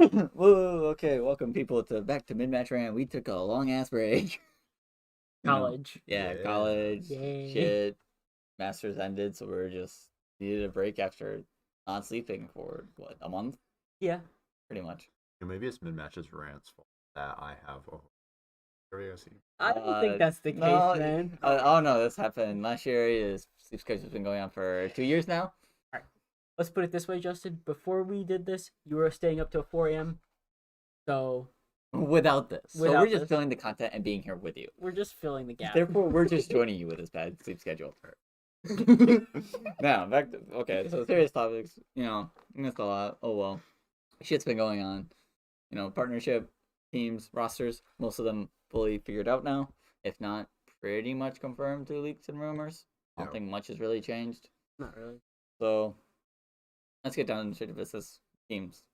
Whoa, okay, welcome people to back to mid-match rant. We took a long ass break. College. Yeah, Yeah. college Yay. shit. Masters ended, so we're just needed a break after not sleeping for what, a month, Yeah. pretty much. Maybe it's mid matches rants fault that I have a curiosity. I don't think that's the case, No, man. oh no, this happened last year. His sleep schedule's been going on for 2 years now. Alright. Let's put it this way, Justin. Before we did this, you were staying up till 4 a.m. So Without this, so we're Without just this. filling the content and being here with you. we're just filling the gap. Therefore, we're just joining you with this bad sleep schedule. Now, back to okay. So serious topics. Missed a lot. Oh well, shit's been going on. Partnership, teams, rosters. Most of them fully figured out now. If not, pretty much confirmed through leaks and rumors. I don't Yeah. think much has really changed. Not really. So let's get down to straight to business. Teams.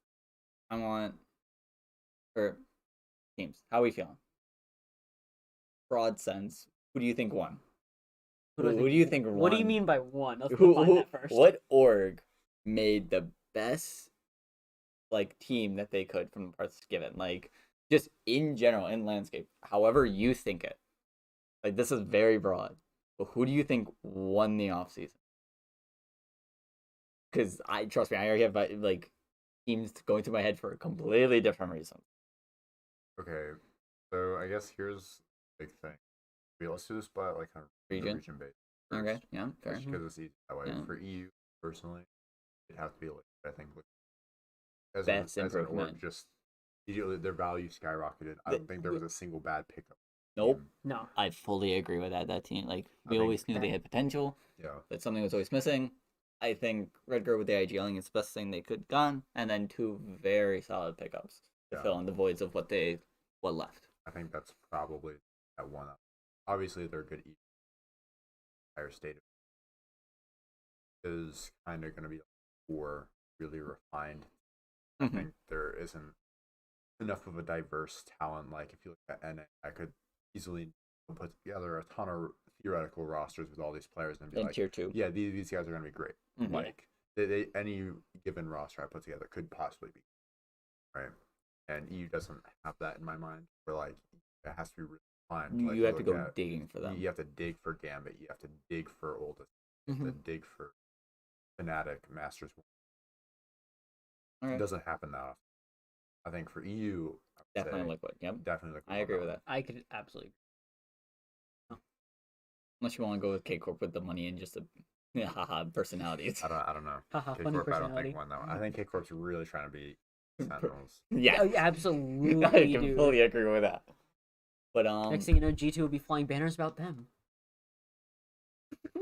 I want or teams. How are we feeling? Broad sense. Who do you think won? Who do you think What do you won? mean by one? Let's Who, define who that first. what org made the best team that they could from the parts given? Just in general, in landscape, however you think it. This is very broad. But who do you think won the offseason? Because trust me, I already have teams going through my head for a completely different reason. Okay, so I guess here's the big thing. Let's do this by kind of Region? region based. Okay, yeah, fair. Just because it's easy that way. Yeah. For EU personally, it'd have to be I think Best as an improvement. org, just immediately their value skyrocketed. I don't think there was a single bad pickup. Nope. No. I fully agree with that. That team, we think always knew they had potential, Yeah. but something was always missing. I think Redgar with the IGLing is the best thing they could done, and then two very solid pickups to Yeah. fill in the voids of what left. I think that's probably that one up. Obviously, they're good. Entire state is kind of going to be more really refined. I think there isn't enough of a diverse talent. Like if you look at NA, I could easily put together a ton of theoretical rosters with all these players and be In like, tier 2. yeah, these guys are going to be great. Mhm. Like any given roster I put together could possibly be right. And EU doesn't have that in my mind. Where it has to be really refined. You have to go digging for them. You have to dig for Gambit. You have to dig for Oldest. You have to dig for Fnatic, Masters. It doesn't happen that often. I think for EU, Definitely liquid. Yep. Definitely liquid. I agree with that. I could absolutely. Unless you want to go with K Corp with the money and just the haha personalities. I don't know. Haha, K funny Corp, I don't personality. think won that one. I think K Corp's really trying to be Sentinels. Yeah. Oh, yeah, absolutely. I dude. completely agree with that. But Next thing you know, G2 will be flying banners about them.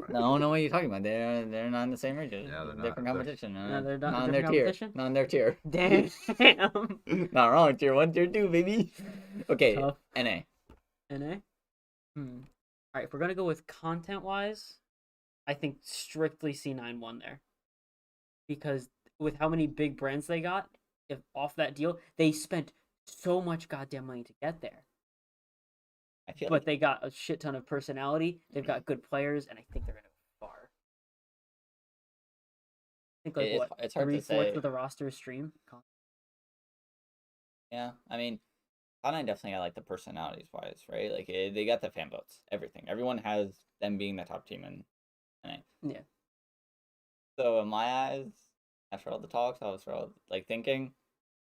No, what you're talking about. They're not in the same region. Yeah, they're not. Different competition. No, they're not not in in their different tier. competition? Not in their tier. Damn. Not wrong. Tier 1, tier 2, baby. Okay, Tough. NA. NA? Alright, if we're gonna go with content-wise, I think strictly C9 won there. Because with how many big brands they got, if off that deal, they spent so much goddamn money to get there. I feel But they got a shit ton of personality. They've got good players, and I think they're gonna go far. I think it's hard to say. 3/4 of the roster is stream. Yeah, I mean, Cloud9 definitely got the personalities wise, right? They got the fan votes, everything. Everyone has them being the top team in NA. Yeah. So in my eyes, after all the talks, I was thinking,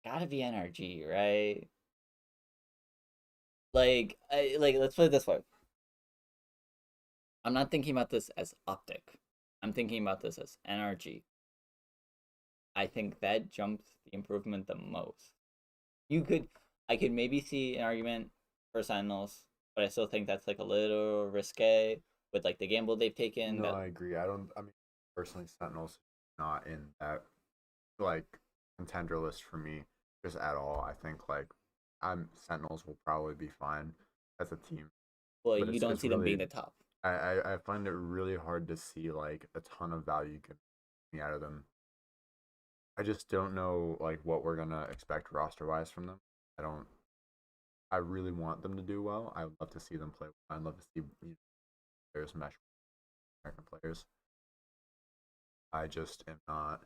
gotta be NRG, right? Let's put it this way. I'm not thinking about this as Optic. I'm thinking about this as NRG. I think that jumps the improvement the most. I could maybe see an argument for Sentinels, but I still think that's a little risque with the gamble they've taken. No, I agree. I mean, personally, Sentinels not in that contender list for me just at all. I think Sentinels will probably be fine as a team. Well, you don't see them being the top. I find it really hard to see a ton of value coming out of them. I just don't know what we're gonna expect roster wise from them. I really want them to do well. I would love to see them play. I'd love to see players mesh with American players. I just am not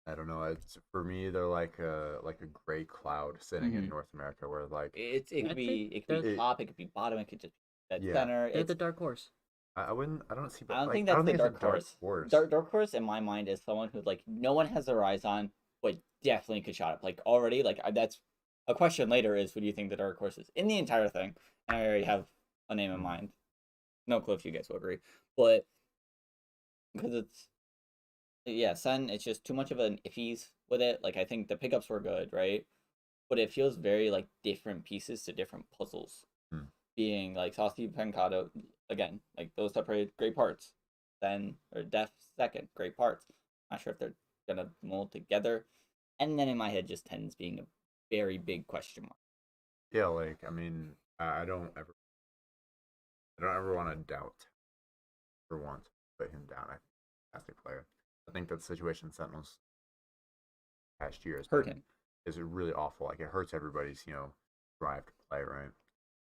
I don't know. It's for me, they're like a gray cloud sitting in Mhm. North America, where like It could I'd say be they're it, top, it could be bottom, it could just be dead yeah. center. they're It's the dark horse. I wouldn't. I don't see, I but don't like think I that's don't the think it's a dark dark horse. horse. Dark horse in my mind is someone who like no one has their eyes on, but definitely could shot up. Like already, that's a question later is who do you think the dark horse is in the entire thing? And I already have a name in Mhm. mind. No clue if you guys will agree, but because it's yeah, Sun, it's just too much of an iffies with it. Like I think the pickups were good, right? But it feels very like different pieces to different puzzles. Hmm. Being like Saucy Pencado again, like those separated great parts. Then or Def second, great parts. Not sure if they're gonna mold together. And then in my head just tends being a very big question mark. Yeah, like I mean, I don't ever want to doubt for once put him down. I think he's a fantastic player. I think that the situation Sentinels past year has Hurt been him. is really awful. Like it hurts everybody's drive to play, right?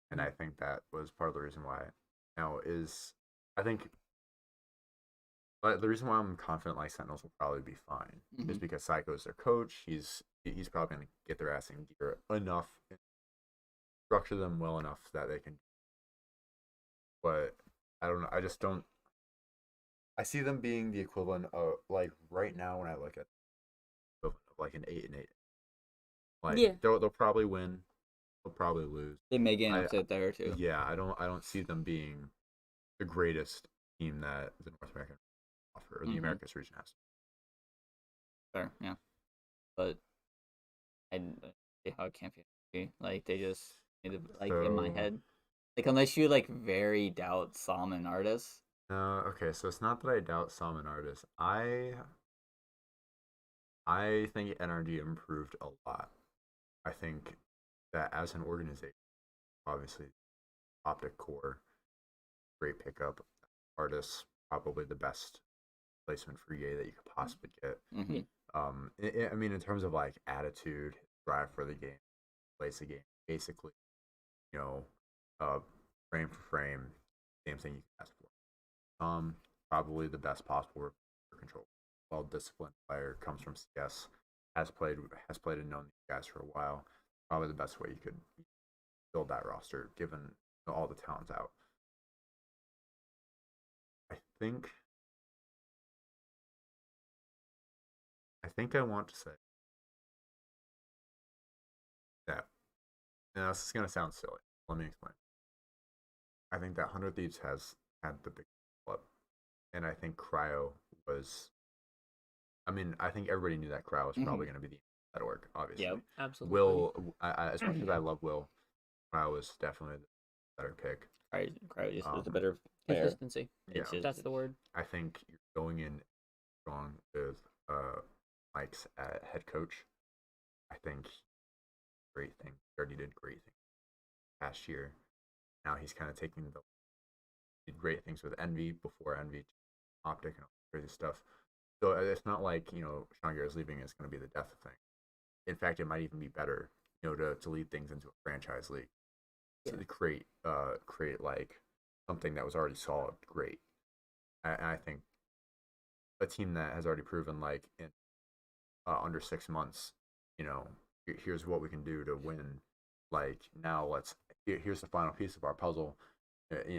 And Mhm. I think that was part of the reason why. Now is I think But the reason why I'm confident like Sentinels will probably be fine is Mm-hmm. because Psycho is their coach. He's probably going to get their ass in gear enough, and structure them well enough that they can. But I don't know. I just don't. I see them being the equivalent of like right now when I look at equivalent of like an 8-8. Like Yeah. they'll probably win. They'll probably lose. They may get an I upset there too. Yeah. I don't see them being the greatest team that the North American offer or the Mm-hmm. Americas region has. Fair, yeah. But I see how it can't be. Like they just like in my So head. Like unless you like very doubt Salmon artists. no, okay, so it's not that I doubt Salmon artists. I think NRG improved a lot. I think that as an organization, obviously, Optic Core, great pickup, artists, probably the best placement for EA that you could possibly get. Mm-hmm. Yeah. I mean, in terms of like attitude, drive for the game, place the game, basically, you know, uh, frame for frame, same thing you can ask for. Probably the best possible control. Well disciplined player comes from CS, has played and known these guys for a while. Probably the best way you could build that roster, given all the talents out. I think I want to say that. Now this is gonna sound silly. Let me explain. I think that 100 Thieves has had the big flip, and I think Cryo was. I mean, I think everybody knew that Cryo was Mm-hmm. probably going to be the that work. Obviously, Yep. Absolutely. As much as I love Will, Cryo was definitely the better pick. Cry just is Um, the better player. Consistency. yeah, It's just That's the word. I think you're going in strong with Mike's head coach. I think great thing. He already did great things last year. Now he's kind of taking the did great things with Envy before Envy, Optic and all crazy stuff. So it's not like Sean Garrett's leaving is going to be the death of things. In fact, it might even be better, to lead things into a franchise league. Yeah. To create like something that was already solid. Great. I think a team that has already proven like in under 6 months, here's what we can do to win. Like now, here's the final piece of our puzzle.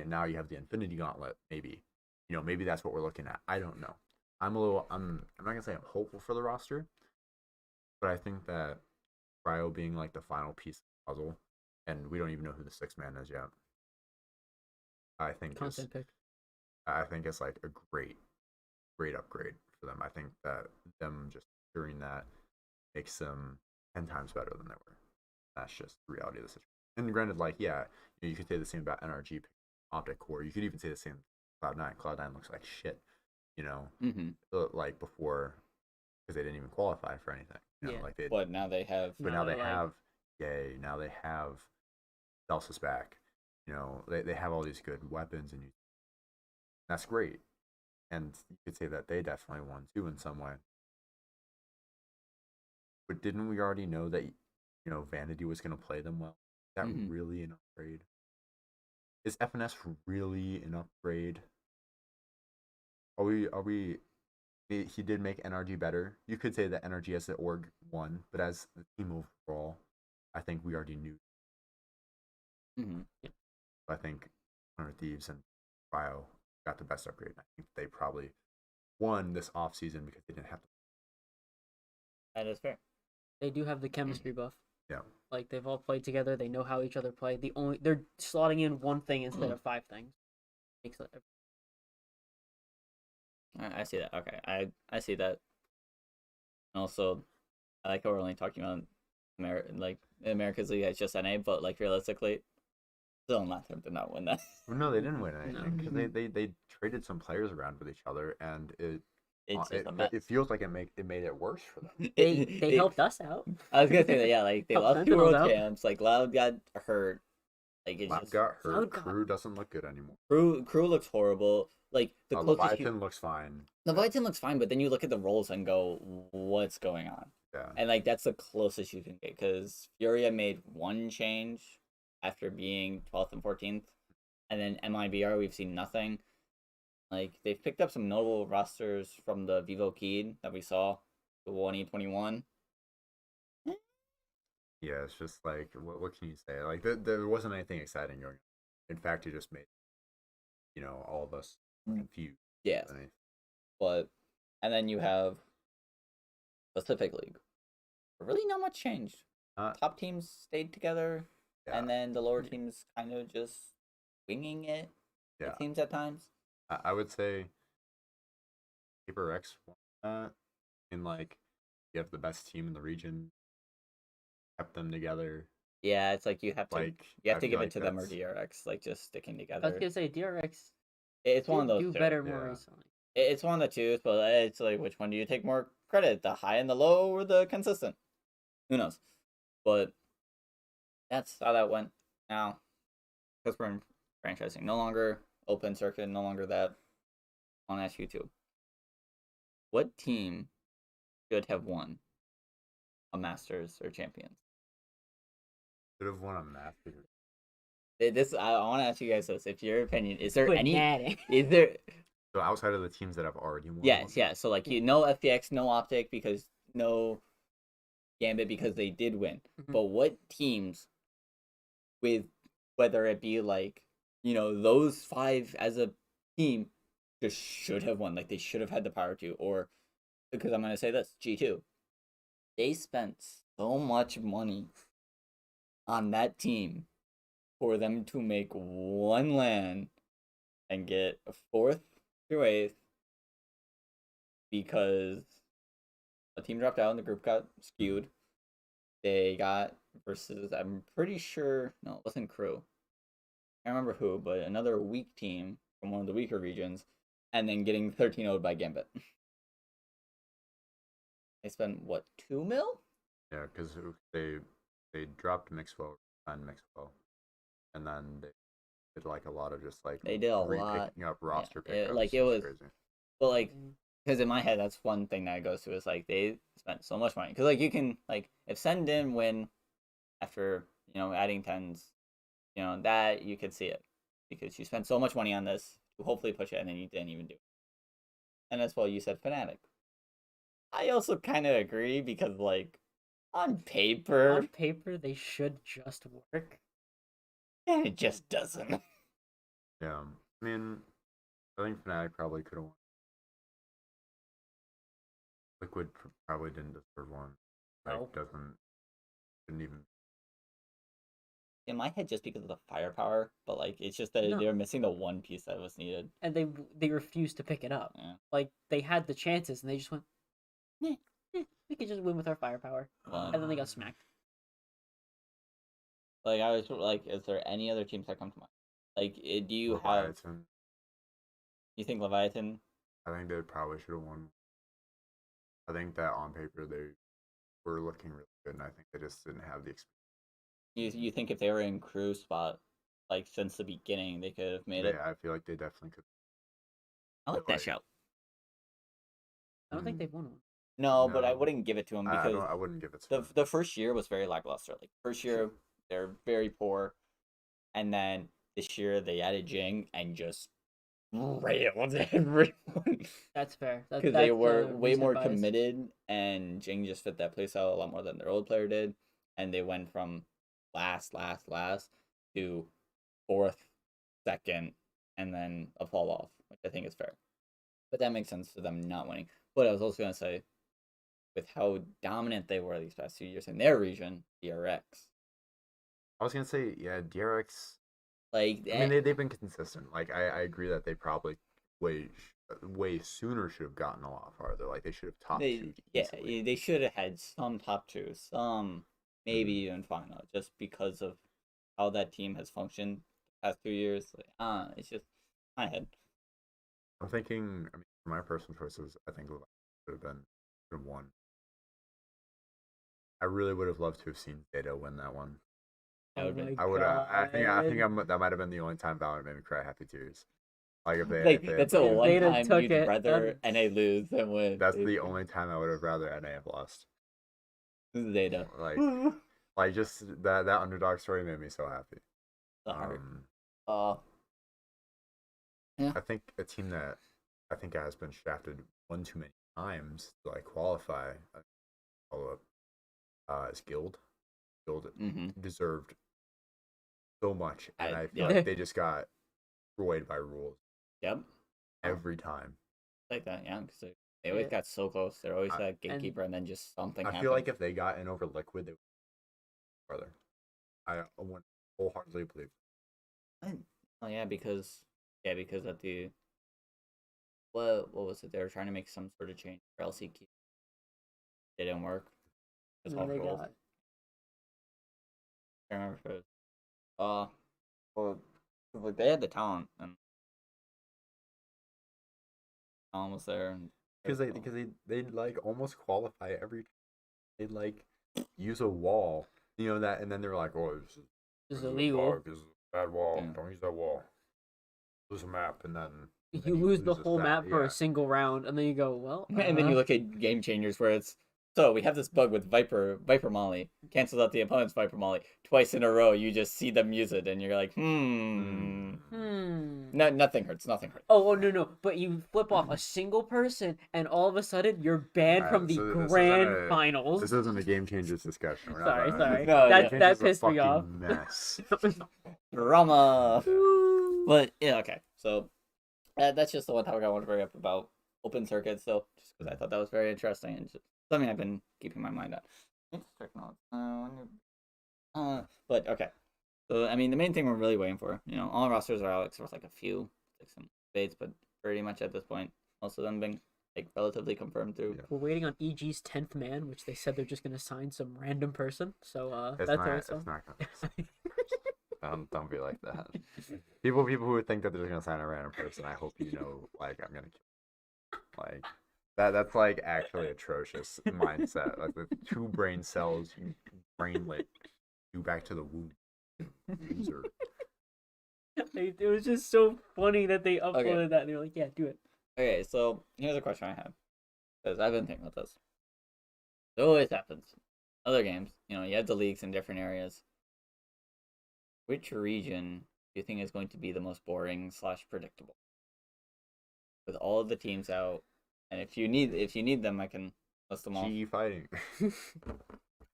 Now you have the Infinity Gauntlet. Maybe that's what we're looking at. I don't know. I'm not gonna say I'm hopeful for the roster, but I think that Cryo being like the final piece of the puzzle, and we don't even know who the sixth man is yet. I think is Content pick. I think it's like a great upgrade for them. I think that them just doing that makes them 10 times better than they were. That's just the reality of the situation. And granted, like yeah, you could say the same about NRG Optic Core. You could even say the same Cloud9. Cloud9 looks like shit. mm-hmm. Like before because they didn't even qualify for anything. Yeah. Like they But now they have but Now now they they're like, have Yay. Now they have Celsius back. They have all these good weapons, and that's great. And you could say that they definitely won too in some way. But didn't we already know that Vanity was going to play them well? Is that mm-hmm. really an upgrade? Is FNS really an upgrade? Are we he did make NRG better. You could say that NRG as the org won, but as the team overall, I think we already knew. Mm-hmm. I think Hunter Thieves and Bio got the best upgrade. I think they probably won this offseason because they didn't have to. That is fair. They do have the chemistry buff. Yeah. Like they've all played together. They know how each other play. They're slotting in one thing instead of 5 things. Makes it. I see that. Okay, I see that. Also, I like how we're only talking about America's League as just NA, but like realistically, still not them to not win that. Well, no, they didn't win anything because No. they traded some players around with each other, and It's just a mess. it feels like it made it worse for them. They helped us out. I was gonna say that, yeah, like they Helped lost 2 Sentinels world out. champs, like Loud got hurt, like it's Lab just got hurt. Cloud got- Crew doesn't look good anymore. crew looks horrible. Like the closest Leviathan looks fine. Leviathan looks fine, but then you look at the roles and go, what's going on? Yeah. And like that's the closest you can get because Furia made 1 change after being 12th and 14th, and then MIBR we've seen nothing. Like they've picked up some notable rosters from the Vivo Keyed that we saw, the 1E21. Yeah, it's just like what can you say? Like there wasn't anything exciting going on. In fact, it just made all of us confused. Yeah, but and then you have Pacific League. Really, not much changed. Top teams stayed together, Yeah. and then the lower teams kind of just winging it. Yeah. It seems at times. I would say Paper X won that. And like you have the best team in the region, kept them together. Yeah, it's like you have to I give feel it like to them or that's- DRX, like just sticking I was together. gonna say DRX It's one of did those do two. better more Yeah. recently. It's one of the two, but it's like which one do you take more credit? The high and the low, or the consistent? Who knows? But that's how that went. Now, because we're in franchising, no longer open circuit, no longer that. I want to ask you two. What team should have won a Masters or Champions? Should have won a Master. This I want to ask you guys this. If your opinion, is there any? Fanatic. Is there? So outside of the teams that have already won. Yes, yeah. So like no FPX, no Optic because no Gambit because they did win. Mhm. But what teams with whether it be like, those 5 as a team just should have won. Like they should have had the power to, or because I'm gonna say this, G2. They spent so much money on that team for them to make 1 LAN and get a 4th through 8th because a team dropped out and the group got skewed. They got versus, I'm pretty sure, no, it wasn't Crew. I can't remember who, but another weak team from one of the weaker regions, and then getting 13-0'd by Gambit. They spent, what, 2 mil? Yeah, because they dropped Mixwell and Mixwell, and then they did like a lot of just like They did a lot. picking up roster Yeah, pickups. it was, crazy. but like, because in my head, that's one thing that goes to is like they spent so much money. Because like you can like if Sen didn't win after adding 10s, that you could see it because you spent so much money on this to hopefully push it, and then you didn't even do it. And as well, you said Fnatic. I also kind of agree because like on paper, They should just work. and it just doesn't. Yeah, I mean, I think Fnatic probably could have won. Liquid probably didn't deserve one. Like No. didn't even. In my head, just because of the firepower, but like it's just that No. they're missing the one piece that was needed. And they refused to pick it up. Yeah. Like they had the chances and they just went, we could just win with our firepower. And then they got smacked. Like I was like, is there any other teams that come to mind? Like, do you have? Leviathan. You think Leviathan? I think they probably should have won. I think that on paper they were looking really good, and I think they just didn't have the experience. You think if they were in Crew spot, like since the beginning, they could have made it? Yeah, I feel like they definitely could. I like that shout. I don't think they've won one. No, but I No. wouldn't give it to them I because wouldn't give it to them. the first year was very lackluster. Like first year they're very poor, and then this year they added Jing and just railed everyone That's fair. because they That's were a way recent more bias. committed, and Jing just fit that playstyle a lot more than their old player did, and they went from last to fourth, second, and then a fall off, which I think is fair. But that makes sense for them not winning. But I was also gonna say, with how dominant they were these past 2 years in their region, DRX, I was gonna say, yeah, DRX. like I mean, they've been consistent. Like, I agree that they probably way sooner should have gotten a lot farther. Like, they should have top two easily. they should have had some top two, some maybe Mhm. even final, just because of how that team has functioned the past 2 years. Like, it's just my head. I'm thinking. I mean, for my personal choices, I think Leviathan should have won. I really would have loved to have seen Zeta win that one. That Oh would my been I would. I think. god. That might have been the only time Valorant made me cry happy tears. Like if they. like If they that's had, the If one Zeta time took you'd it, rather NA lose than win. that's the only time I would have rather NA have lost. Zeta. Like just that underdog story made me so happy. The heart. Yeah. I think a team that I think has been shafted one too many times to like qualify. Follow up is Guild. Guild deserved so much, and I feel like they just got destroyed by rules. Yep. Every time. Like that, yeah. Because they always got so close. They're always that gatekeeper, and then just something happened. I feel like if they got in over Liquid, they would further. I would wholeheartedly believe. Oh yeah, because at the what was it? They were trying to make some sort of change for LCQ. It didn't work. It's all rules. I remember if it was, well, like they had the talent, and talent was there, and because they like almost qualify every. They'd like use a wall, you know that, and then they're like, "Oh, this is illegal. This is a bad wall. Yeah. Don't use that wall. Lose a map, and then you lose the whole map for a single round, and then you go, well, and then you look at game changers where it's so we have this bug with Viper Molly cancels out the opponent's Viper Molly twice in a row. You just see them use it, and you're like, No, nothing hurts. Oh no! But you flip off a single person, and all of a sudden you're banned from the grand finals. This isn't a game changers discussion. Sorry. No, that pissed me off. Mess. Drama. But yeah, okay. So that's just the one topic I want to bring up about open circuits. So just because I thought that was very interesting and just something I've been keeping my mind on. But okay. So I mean, the main thing we're really waiting for, all rosters are out except for like a few, like some debates, but pretty much at this point, most of them being like relatively confirmed through. We're waiting on EG's 10th man, which they said they're just gonna sign some random person. So that's also. It's not gonna. Don't be like that. People who think that they're gonna sign a random person, I hope you know, like I'm gonna kill. Like that's like actually atrocious mindset. Like the 2 brain cells, you brainlet, you back to the womb. Loser. It was just so funny that they uploaded that and they were like, yeah, do it. Okay, so here's a question I have. Because I've been thinking about this. It always happens. Other games, you have the leagues in different areas. Which region do you think is going to be the most boring / predictable? With all of the teams out, and if you need them, I can list them all. GE fighting.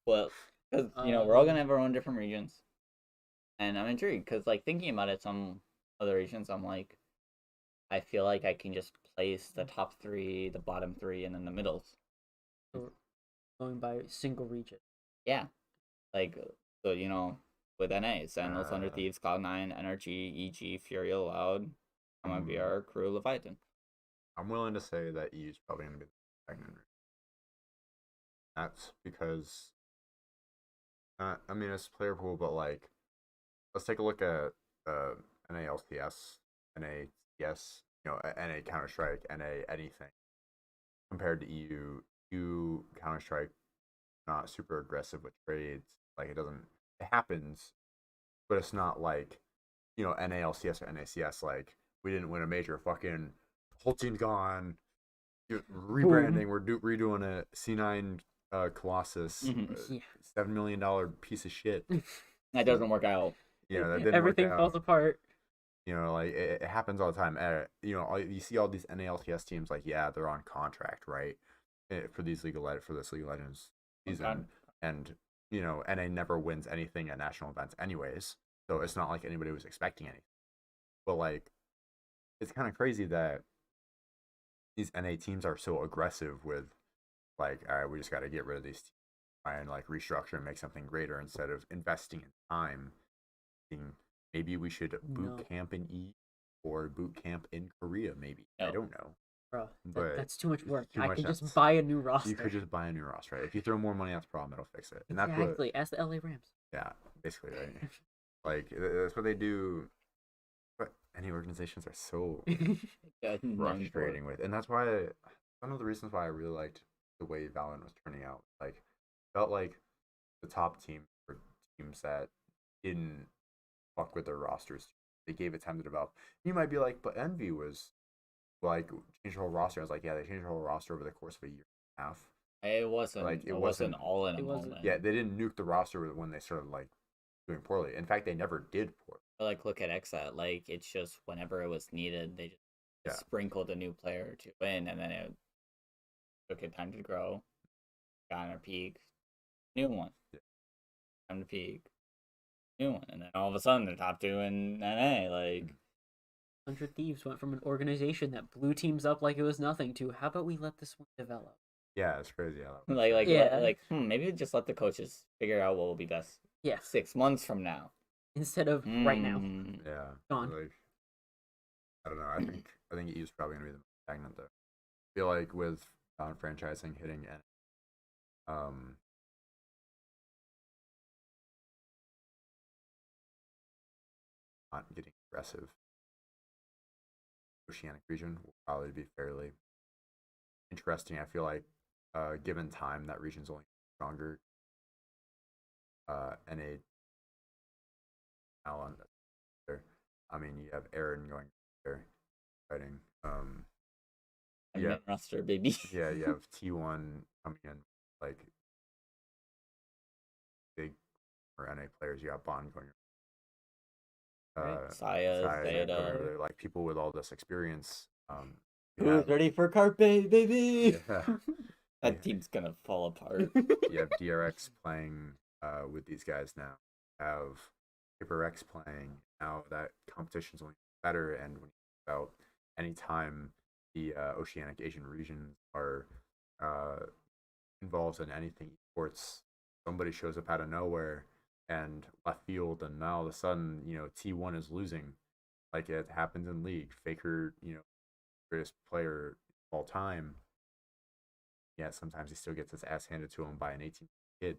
Well, because we're all gonna have our own different regions, and I'm intrigued because like thinking about it, some other regions, I'm like, I feel like I can just place the top 3, the bottom 3, and then the middles. So going by single region. Yeah, like so with NA, Sentinel, Thunder Thieves, Cloud9, NRG, EG, Fury, Loud, VR, Crew, Leviathan. I'm willing to say that E is probably going to be the second. That's because, I mean, it's player pool, but like, let's take a look at NA LCS, NA CS, NA Counter Strike, NA anything compared to EU. EU Counter Strike not super aggressive with trades. Like it happens, but it's not like NA LCS or NACS. Like we didn't win a major. Fucking whole team's gone. Rebranding. We're redoing a C9 Colossus, $7 million piece of shit. That doesn't work out. That didn't Everything work out. falls apart. Like it happens all the time. You see all these NALCS teams like, yeah, they're on contract, right? For this League of Legends season, Okay. and NA never wins anything at national events, anyways. So it's not like anybody was expecting anything. But like, it's kind of crazy that these NA teams are so aggressive with like, all right, we just got to get rid of these teams, try and like restructure and make something greater instead of investing in time. Maybe we should boot No. camp in or boot camp in Korea. Maybe I No. don't know. Bro, But that's too much work. too I much can just sense. buy a new roster. You could just buy a new roster, right? If you throw more money at the problem, it'll fix it. And exactly, as the LA Rams. yeah, basically, right? Like that's what they do. But any organizations are so frustrating with, and that's why one of the reasons why I really liked the way Valorant was turning out. Like, felt like the top team were teams that didn't fuck with their rosters. They gave it time to develop. You might be like, but Envy was like changed the whole roster. I was like, yeah, they changed the whole roster over the course of a year and a half. It wasn't Like, it wasn't all in a it wasn't- moment. Yeah, they didn't nuke the roster when they started like doing poorly. In fact, they never did poorly. But, like, look at Exa. Like, it's just whenever it was needed, they just Yeah. sprinkled a new player to win, and then it took it time to grow. Got on a peak, new one. Yeah. Time to peak, new one, and then all of a sudden they're top two in NA. Like, 100 Thieves went from an organization that blew teams up like it was nothing to how about we let this one develop? Yeah, it's crazy how that like maybe just let the coaches figure out what will be best. Yeah. 6 months from now, Instead of right now. Yeah. Gone. Like, I don't know. I think EU's probably gonna be the most stagnant though. I feel like with franchising hitting and not getting aggressive, Oceanic region will probably be fairly interesting. I feel like given time, that region's only stronger. NA now on there. I mean, you have Aaron going there, fighting. Yeah. roster, baby. Yeah, you have T1 coming in like big or NA players. You got Bond going. Saya, Zeta. Like people with all this experience. Who's ready for Carpe, baby? Yeah. That team's gonna fall apart. You have DRX playing with these guys now. You have PaperX playing now. That competition's only better. And when you think about any time the Oceanic Asian regions are involved in anything sports, somebody shows up out of nowhere and left field, and now all of a sudden, T1 is losing, like it happens in League. Faker, greatest player of all time. Yeah, sometimes he still gets his ass handed to him by an 18 kid.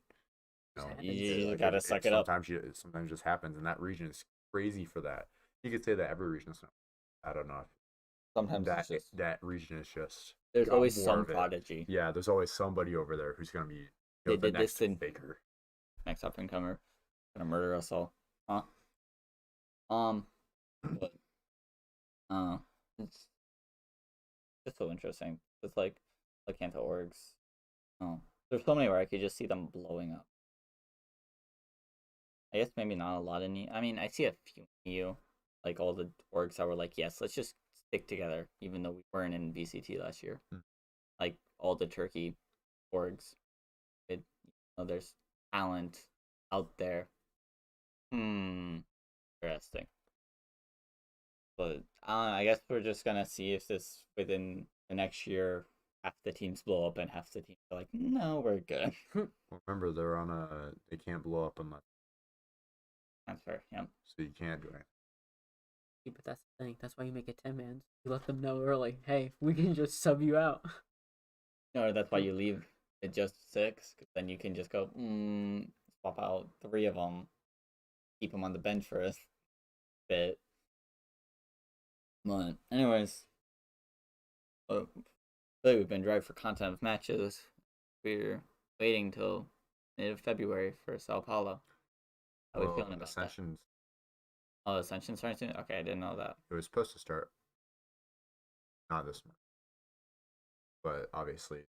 You gotta suck it up. Sometimes it just happens, and that region is crazy for that. You could say that every region is. I don't know. Sometimes that region is just. There's always some prodigy. Yeah, there's always somebody over there who's gonna be. They the did next this in Faker. Next up and comer, gonna murder us all, huh? But it's just so interesting. It's like Canto orgs. Oh, there's so many where I could just see them blowing up. I guess maybe not a lot in you. I mean, I see a few in you, like all the orgs that were like, yes, let's just stick together, even though we weren't in VCT last year. Like all the Turkey orgs, there's talent out there. Interesting. But I guess we're just gonna see if this within the next year half the teams blow up and half the teams are like, no, we're good. Well, remember, they're on they can't blow up unless. That's fair. Yeah. So you can't do anything. Yeah, but that's the thing. That's why you make it 10 man. You let them know early. Hey, we can just sub you out. No, that's why you leave it just 6, because then you can just go, swap out 3 of them, keep them on the bench for a bit. But anyways, we've been driving for content of matches. We're waiting till mid of February for Sao Paulo. How are we feeling about Ascension's. that? Oh, Ascension's starting soon? Okay, I didn't know that. It was supposed to start. Not this month. But obviously, it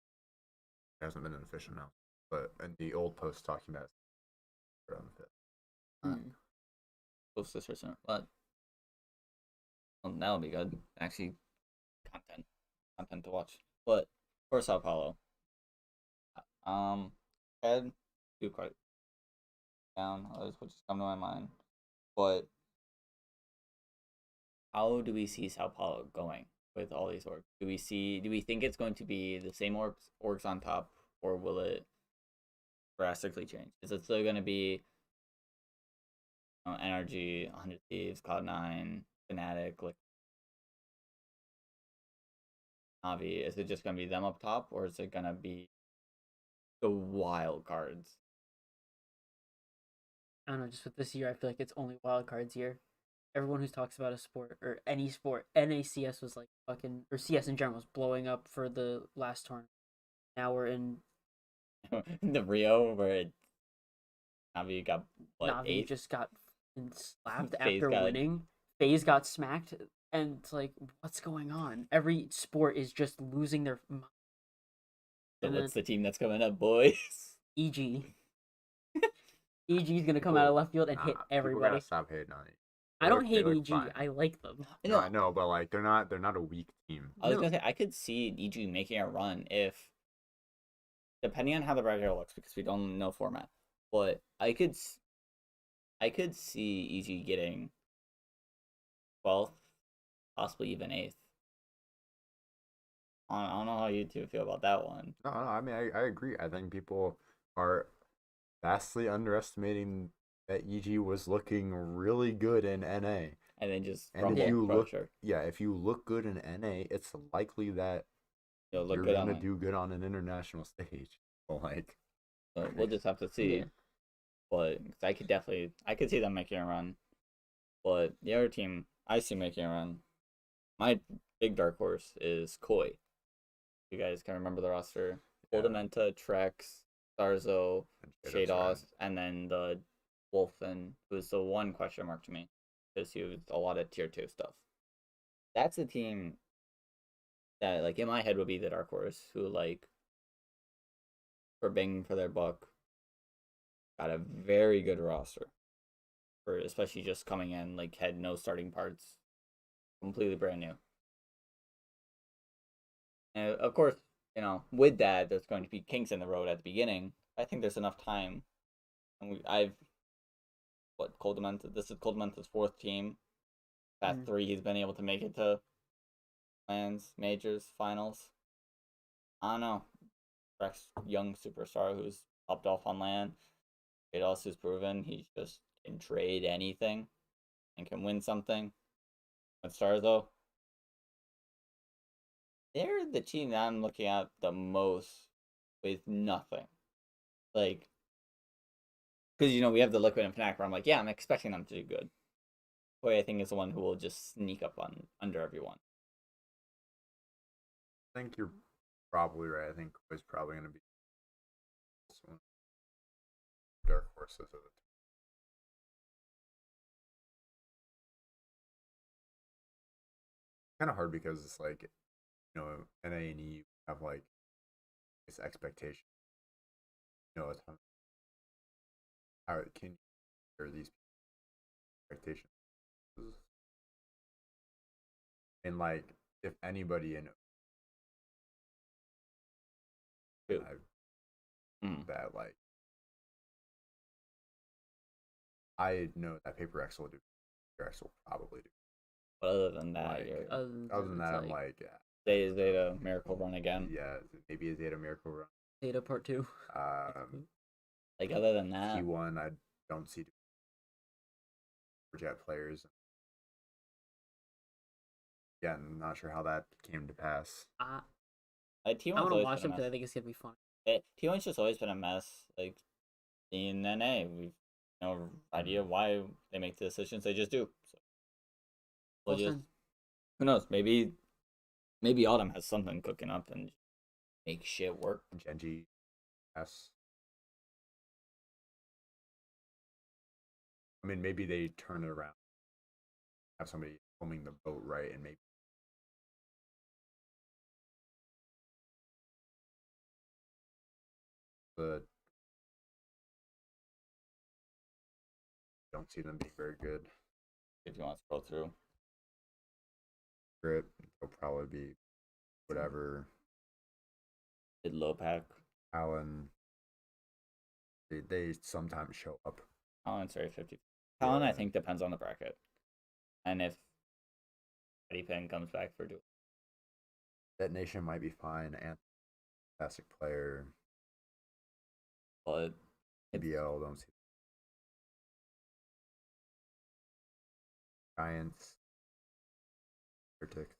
hasn't been an official now. But in the old post talking about it on the 5th. Supposed to start soon. But Well, that'll be good. Actually, content, content to watch. But for Sao Paulo, head do quite down. That's what just come to my mind. But how do we see Sao Paulo going with all these orgs? Do we think it's going to be the same orgs on top, or will it drastically change? Is it still going to be Energy, 100 Thieves, Cloud9, Fnatic, like Navi? Is it just going to be them up top, or is it going to be the wild cards? I don't know. Just with this year, I feel like it's only wild cards year. Everyone who talks about a sport or any sport, NACS was like fucking, or CS in general was blowing up for the last tournament. Now we're in The Rio where Navi got what Navi eighth? just got slapped FaZe after got winning. FaZe got smacked, and it's like, what's going on? Every sport is just losing their mind. So And what's then the team that's coming up, boys? EG. EG is gonna come People- out of left field and Nah, hit people everybody. gotta stop hating on it. I don't hate They look EG. fine. I like them. No, I know, but like they're not a weak team. I was No. gonna say I could see EG making a run if, depending on how the bracket looks, because we don't know format. But I could see EG getting 12th, possibly even 8th. I don't know how you two feel about that one. No, I mean I agree. I think people are vastly underestimating that EG was looking really good in NA. And then just And rumble if you look, pressure. yeah, if you look good in NA, it's likely that You'll look you're good gonna on it. do good on an international stage. Well, like, So we'll just have to see. Yeah. But I could see them making a run. But the other team I see making a run, my big dark horse is Koi. You guys can remember the roster. Yeah. Oldamenta, Trex, Starzo, and Shados, and then the Wolfen, who's the one question mark to me, because he was a lot of tier 2 stuff. That's the team that, like, in my head would be the dark horse, who, like, for banging for their buck, got a very good roster. For especially just coming in, like, had no starting parts, completely brand new. And of course, with that, there's going to be kinks in the road at the beginning. I think there's enough time. And this is Coldamenta's 4th team. Past 3, he's been able to make it to lands, majors, finals. I don't know. Rex, young superstar who's popped off on land. It also has proven he just can trade anything and can win something. With Stars, though, they're the team that I'm looking at the most with nothing. Like, because, we have the Liquid and Fnatic where I'm like, yeah, I'm expecting them to do good. Koi, I think, is the one who will just sneak up on under everyone. I think you're probably right. I think Koi's probably going to be one dark horses of the kind of hard because it's like, NA and EU have like this expectation. A ton. How can you share these expectations? And like, if anybody in True. that, like, I know that Paper X will do. Paper X will probably do. But other than that, Like, you're other than that, I'm like, Zeta Miracle Run again. yeah, maybe a Zeta Miracle Run. Zeta Part 2. Like, other than that, T1, I don't see Jet players. Yeah, I'm not sure how that came to pass. T1's I want to always watch been them a because I mess. think it's gonna be fun. T1's just always been a mess. Like, in NA, we've no idea why they make the decisions they just do. So we'll just, Wilson, who knows? Maybe Autumn has something cooking up and make shit work. Genji, yes. I mean, maybe they turn it around, have somebody filming the boat right, and maybe. But don't see them being very good. If you want to scroll through, Grit, they'll probably be whatever. Did low pack. Alan, they sometimes show up. Talon's very 50. Talon, I Yeah. think, depends on the bracket. And if Eddie Penn comes back for duel. That Nation might be fine and fantastic player. But BL, don't see Giants. Heretics.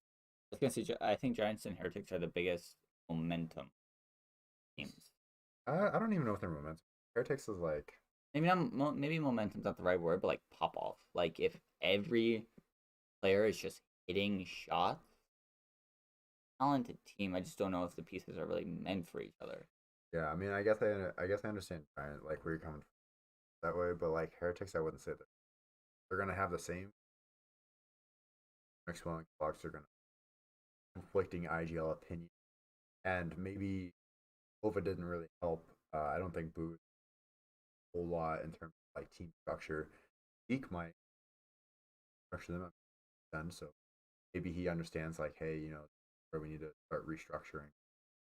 I was gonna say, I think Giants and Heretics are the biggest momentum teams. I don't even know if they're momentum. Heretics is like Maybe momentum's not the right word, but like pop off. Like if every player is just hitting shots, talented team. I just don't know if the pieces are really meant for each other. yeah. I mean, I guess I understand Giant like where you're coming from that way, but like Heretics, I wouldn't say that they're gonna have the same. Maxwell and Clocks are gonna conflicting IGL opinion, and maybe Ova didn't really help. I don't think Boo a whole lot in terms of like team structure. Zeke might structure them up then, so maybe he understands like, hey, where we need to start restructuring.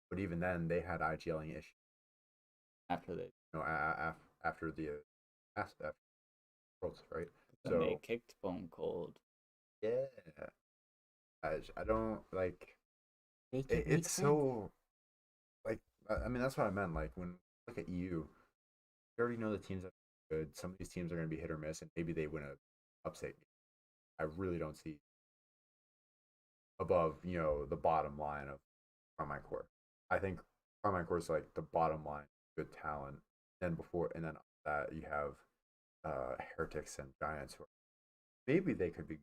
But even then, they had IGLing issues. After they, After the after Worlds, right? then they kicked Bone Cold. Yeah, I don't like. Make it make It's sense. so like I mean that's what I meant. Like when you look at EU, you already know the teams that are good. Some of these teams are going to be hit or miss, and maybe they win a upset game. I really don't see above the bottom line of Carmine Core. I think Carmine Core is like the bottom line, good talent. Then that you have Heretics and Giants who maybe they could be.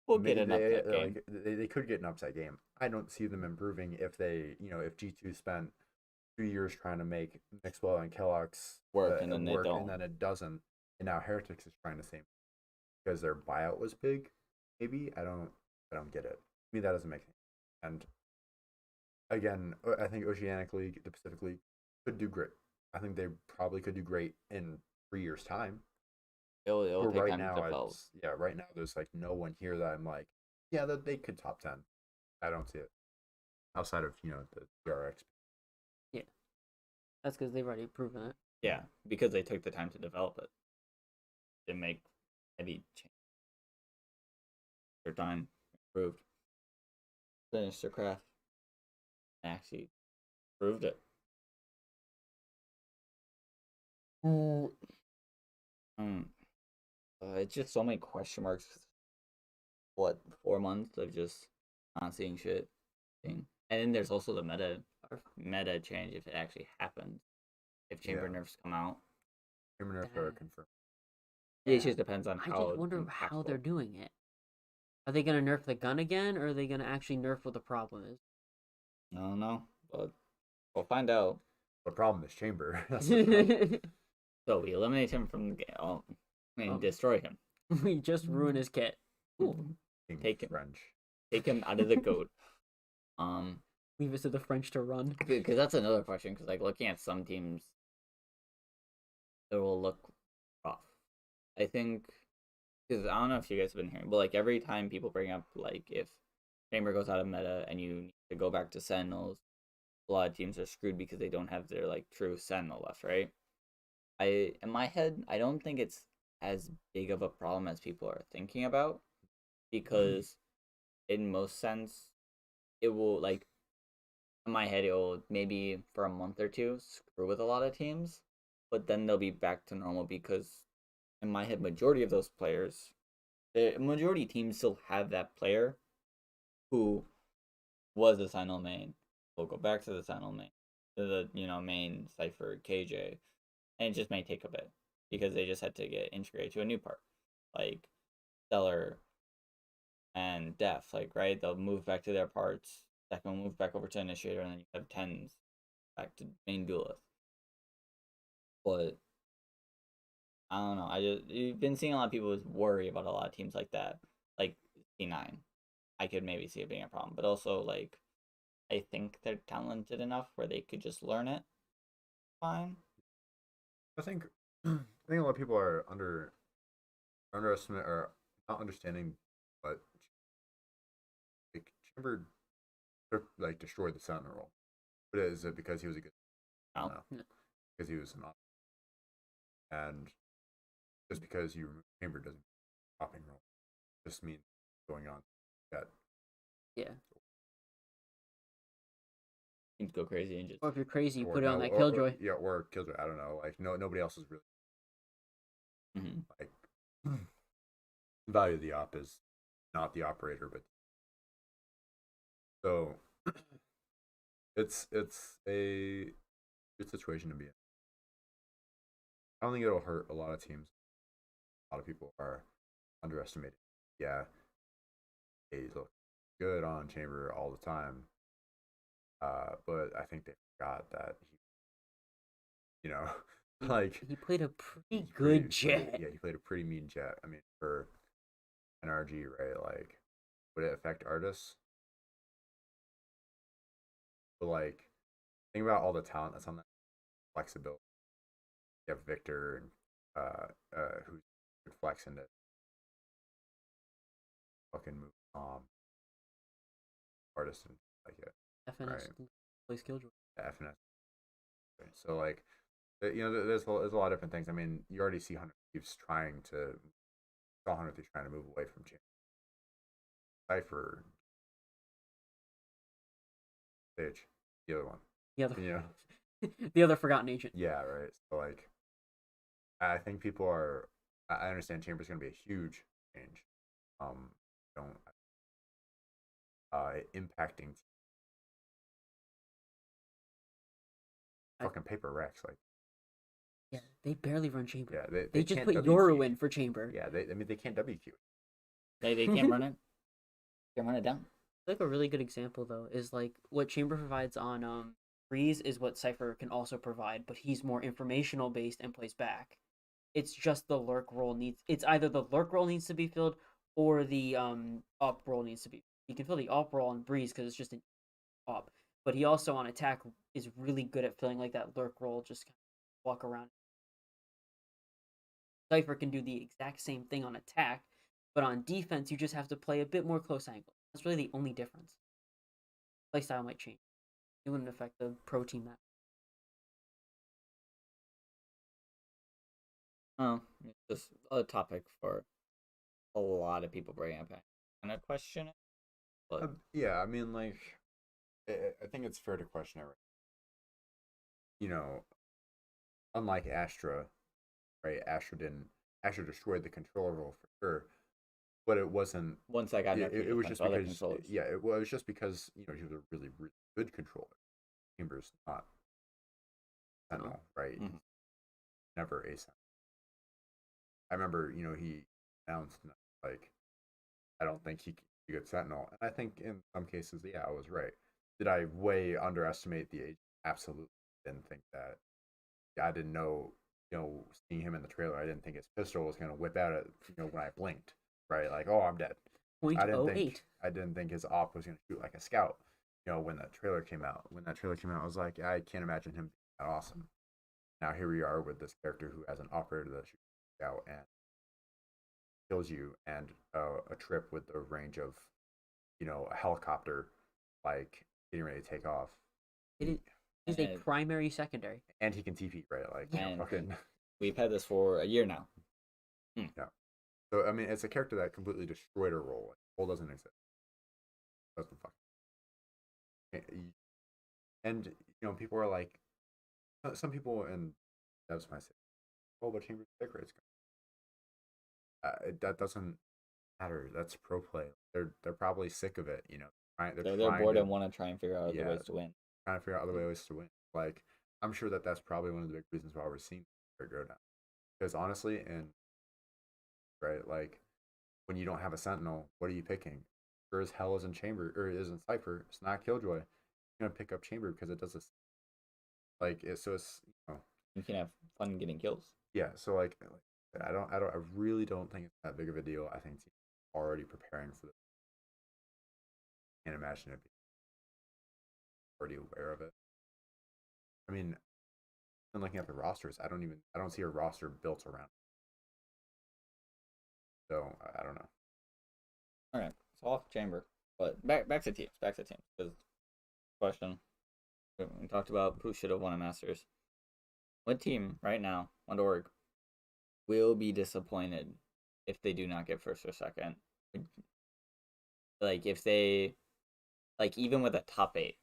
We'll get an upset game. Like, they could get an upset game. I don't see them improving if they if G2 spent 2 years trying to make Mixwell and Kellogg's Work, and then they don't. and then it doesn't. And now Heretics is trying the same because their buyout was big. Maybe I don't get it. To me, that doesn't make sense. And again, I think Oceanic League, the Pacific League, could do great. I think they probably could do great in 3 years' time. It'll But take right time now, to develop. right now, there's like no one here that I'm like, yeah, that they could top 10. I don't see it outside of the DRX. Yeah, that's because they've already proven it. Yeah, because they took the time to develop it. They make heavy change. Their time improved. Finished their craft. Actually proved it. It's just so many question marks. What, 4 months of just not seeing shit. And then there's also the meta change if it actually happens. If chamber nerfs come out. Chamber nerfs are confirmed. Yeah, it just depends on how. I just wonder how they're doing it. Are they gonna nerf the gun again, or are they gonna actually nerf what the problem is? I don't know, but we'll find out. The problem is chamber. That's the problem. So we eliminate him from the game. Destroy him. We just ruin his kit. Take him. French. Take him out of the goat. Leave it to the French to run. Because that's another question. Because like looking at some teams, it will look rough. I think because I don't know if you guys have been hearing, but like every time people bring up like if Chamber goes out of meta and you need to go back to Sentinels, a lot of teams are screwed because they don't have their like true Sentinel left, right? In my head, I don't think it's as big of a problem as people are thinking about, because in most sense, it will like in my head it will maybe for a month or two screw with a lot of teams, but then they'll be back to normal because in my head, majority of those players, the majority teams still have that player who was the Sentinel main. Will go back to the Sentinel main, to the main Cypher KJ, and it just may take a bit because they just had to get integrated to a new part, like Stellar and Def. Like right, they'll move back to their parts. Second will move back over to Initiator, and then you have tens back to main Duelist. But I don't know. You've been seeing a lot of people worry about a lot of teams like that, like C9. I could maybe see it being a problem, but also like I think they're talented enough where they could just learn it fine. I think a lot of people are underestimate or not understanding what Chamber like destroyed the Sentinel. But is it because he was a good? I don't know. No. Because he was an op, and just because you remove Chamber doesn't popping roll. Just means going on that. Yeah. Teams go crazy and just. Or if you're crazy, you Or put it on no, that or- Killjoy. yeah, or Killjoy. I don't know. Like nobody else is really like value of the op is not the operator, but so it's a good situation to be in. I don't think it'll hurt a lot of teams. A lot of people are underestimating. Yeah, they look good on Chamber all the time, but I think they forgot that he, like He played a pretty he good played- Jet. Yeah, he played a pretty mean Jet. I mean, for NRG, right? Like, would it affect artists? But like, think about all the talent that's on that flexibility. You have Victor and who's good flex into fucking move artists and like it. FNS plays Killjoy. FNS. So like, there's a lot of different things. I mean, you already see Hunter Thieves trying to move away from Chamber. Cypher, Sage, the other one. The other, You know, the other forgotten agent. yeah, right. So like, I think people are. I understand Chamber's going to be a huge change. Don't impacting fucking paper Rex. Like, Yeah, they barely run Chamber. yeah, They just can't put WQ. Yoru in for Chamber. Yeah, they can't WQ. They can't run it. Can't run it down. Like a really good example though is like what Chamber provides on Breeze is what Cypher can also provide, but he's more informational based and plays back. It's just the lurk role needs. It's either the lurk role needs to be filled or the op role needs to be. You can fill the op role on Breeze because it's just an op, but he also on attack is really good at filling like that lurk role. Just kind of walk around. Cypher can do the exact same thing on attack, but on defense you just have to play a bit more close angle. That's really the only difference. Playstyle might change. It wouldn't affect the pro team that. Oh, it's just a topic for a lot of people bringing up. Kind of question it, but Yeah, I mean, like, I think it's fair to question it. Unlike Astra, right? Astra destroyed the controller role for sure, but it wasn't. once I got It was just other because, controllers. yeah, it was just because he was a really, really good controller. Chamber's not Sentinel, right? Mhm. Never a Sentinel. I remember, he announced like, I don't think he can be a good Sentinel, and I think in some cases, yeah, I was right. Did I way underestimate the age? Absolutely. Didn't think that. Yeah, I didn't know. Seeing him in the trailer, I didn't think his pistol was gonna whip out at when I blinked. Right, like, oh, I'm dead. I didn't think his op was gonna shoot like a scout. When that trailer came out. I was like, I can't imagine him being that awesome. Now here we are with this character who has an operator that shoots a scout and kills you, and a trip with the range of, a helicopter, like getting ready to take off. It is a primary secondary. And he can TP, right? Like, And fucking. we've had this for a year now. Yeah. So I mean, it's a character that completely destroyed her role. Like, role doesn't exist. Doesn't fucking. And people are like, some people and devs might say, "Oh, but Chamber's pick rate's that doesn't matter. That's pro play. They're probably sick of it. They're trying bored to, and want to try and figure out other ways to win. trying to figure out other ways to win. Like, I'm sure that's probably one of the big reasons why we're seeing her go down. Because honestly, right, like, when you don't have a Sentinel, what are you picking? Sure as hell isn't Chamber or isn't Cypher. It's not Killjoy. You're gonna pick up Chamber because it does this. Like, it's You can have fun getting kills. yeah. So like I really don't think it's that big of a deal. I think teams are already preparing for this. Can't imagine it being already aware of it. I mean, and looking at the rosters, I don't see a roster built around it. So I don't know. All right, so off Chamber. But back to teams. Back to teams. Because question we talked about who should have won a Masters. What team right now on org will be disappointed if they do not get first or second? Like if they even with a top 8,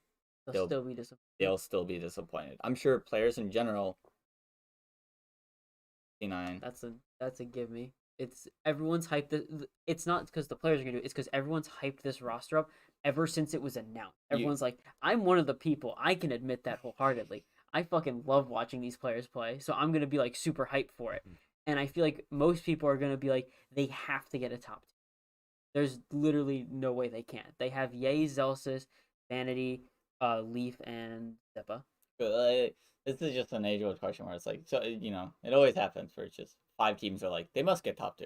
They'll still be disappointed. they'll still be disappointed. I'm sure players in general. C9. That's a give me. It's everyone's hyped. It's not because the players are gonna do it. It's because everyone's hyped this roster up ever since it was announced. Everyone's like, I'm one of the people. I can admit that wholeheartedly. I fucking love watching these players play, so I'm gonna be like super hyped for it. And I feel like most people are gonna be like, they have to get a top 2. There's literally no way they can't. They have Yay, Zelsis, Vanity, Leaf, and Zeppa. This is just an age-old question where it's like, so it always happens where it's just 5 teams are like, they must get top 2.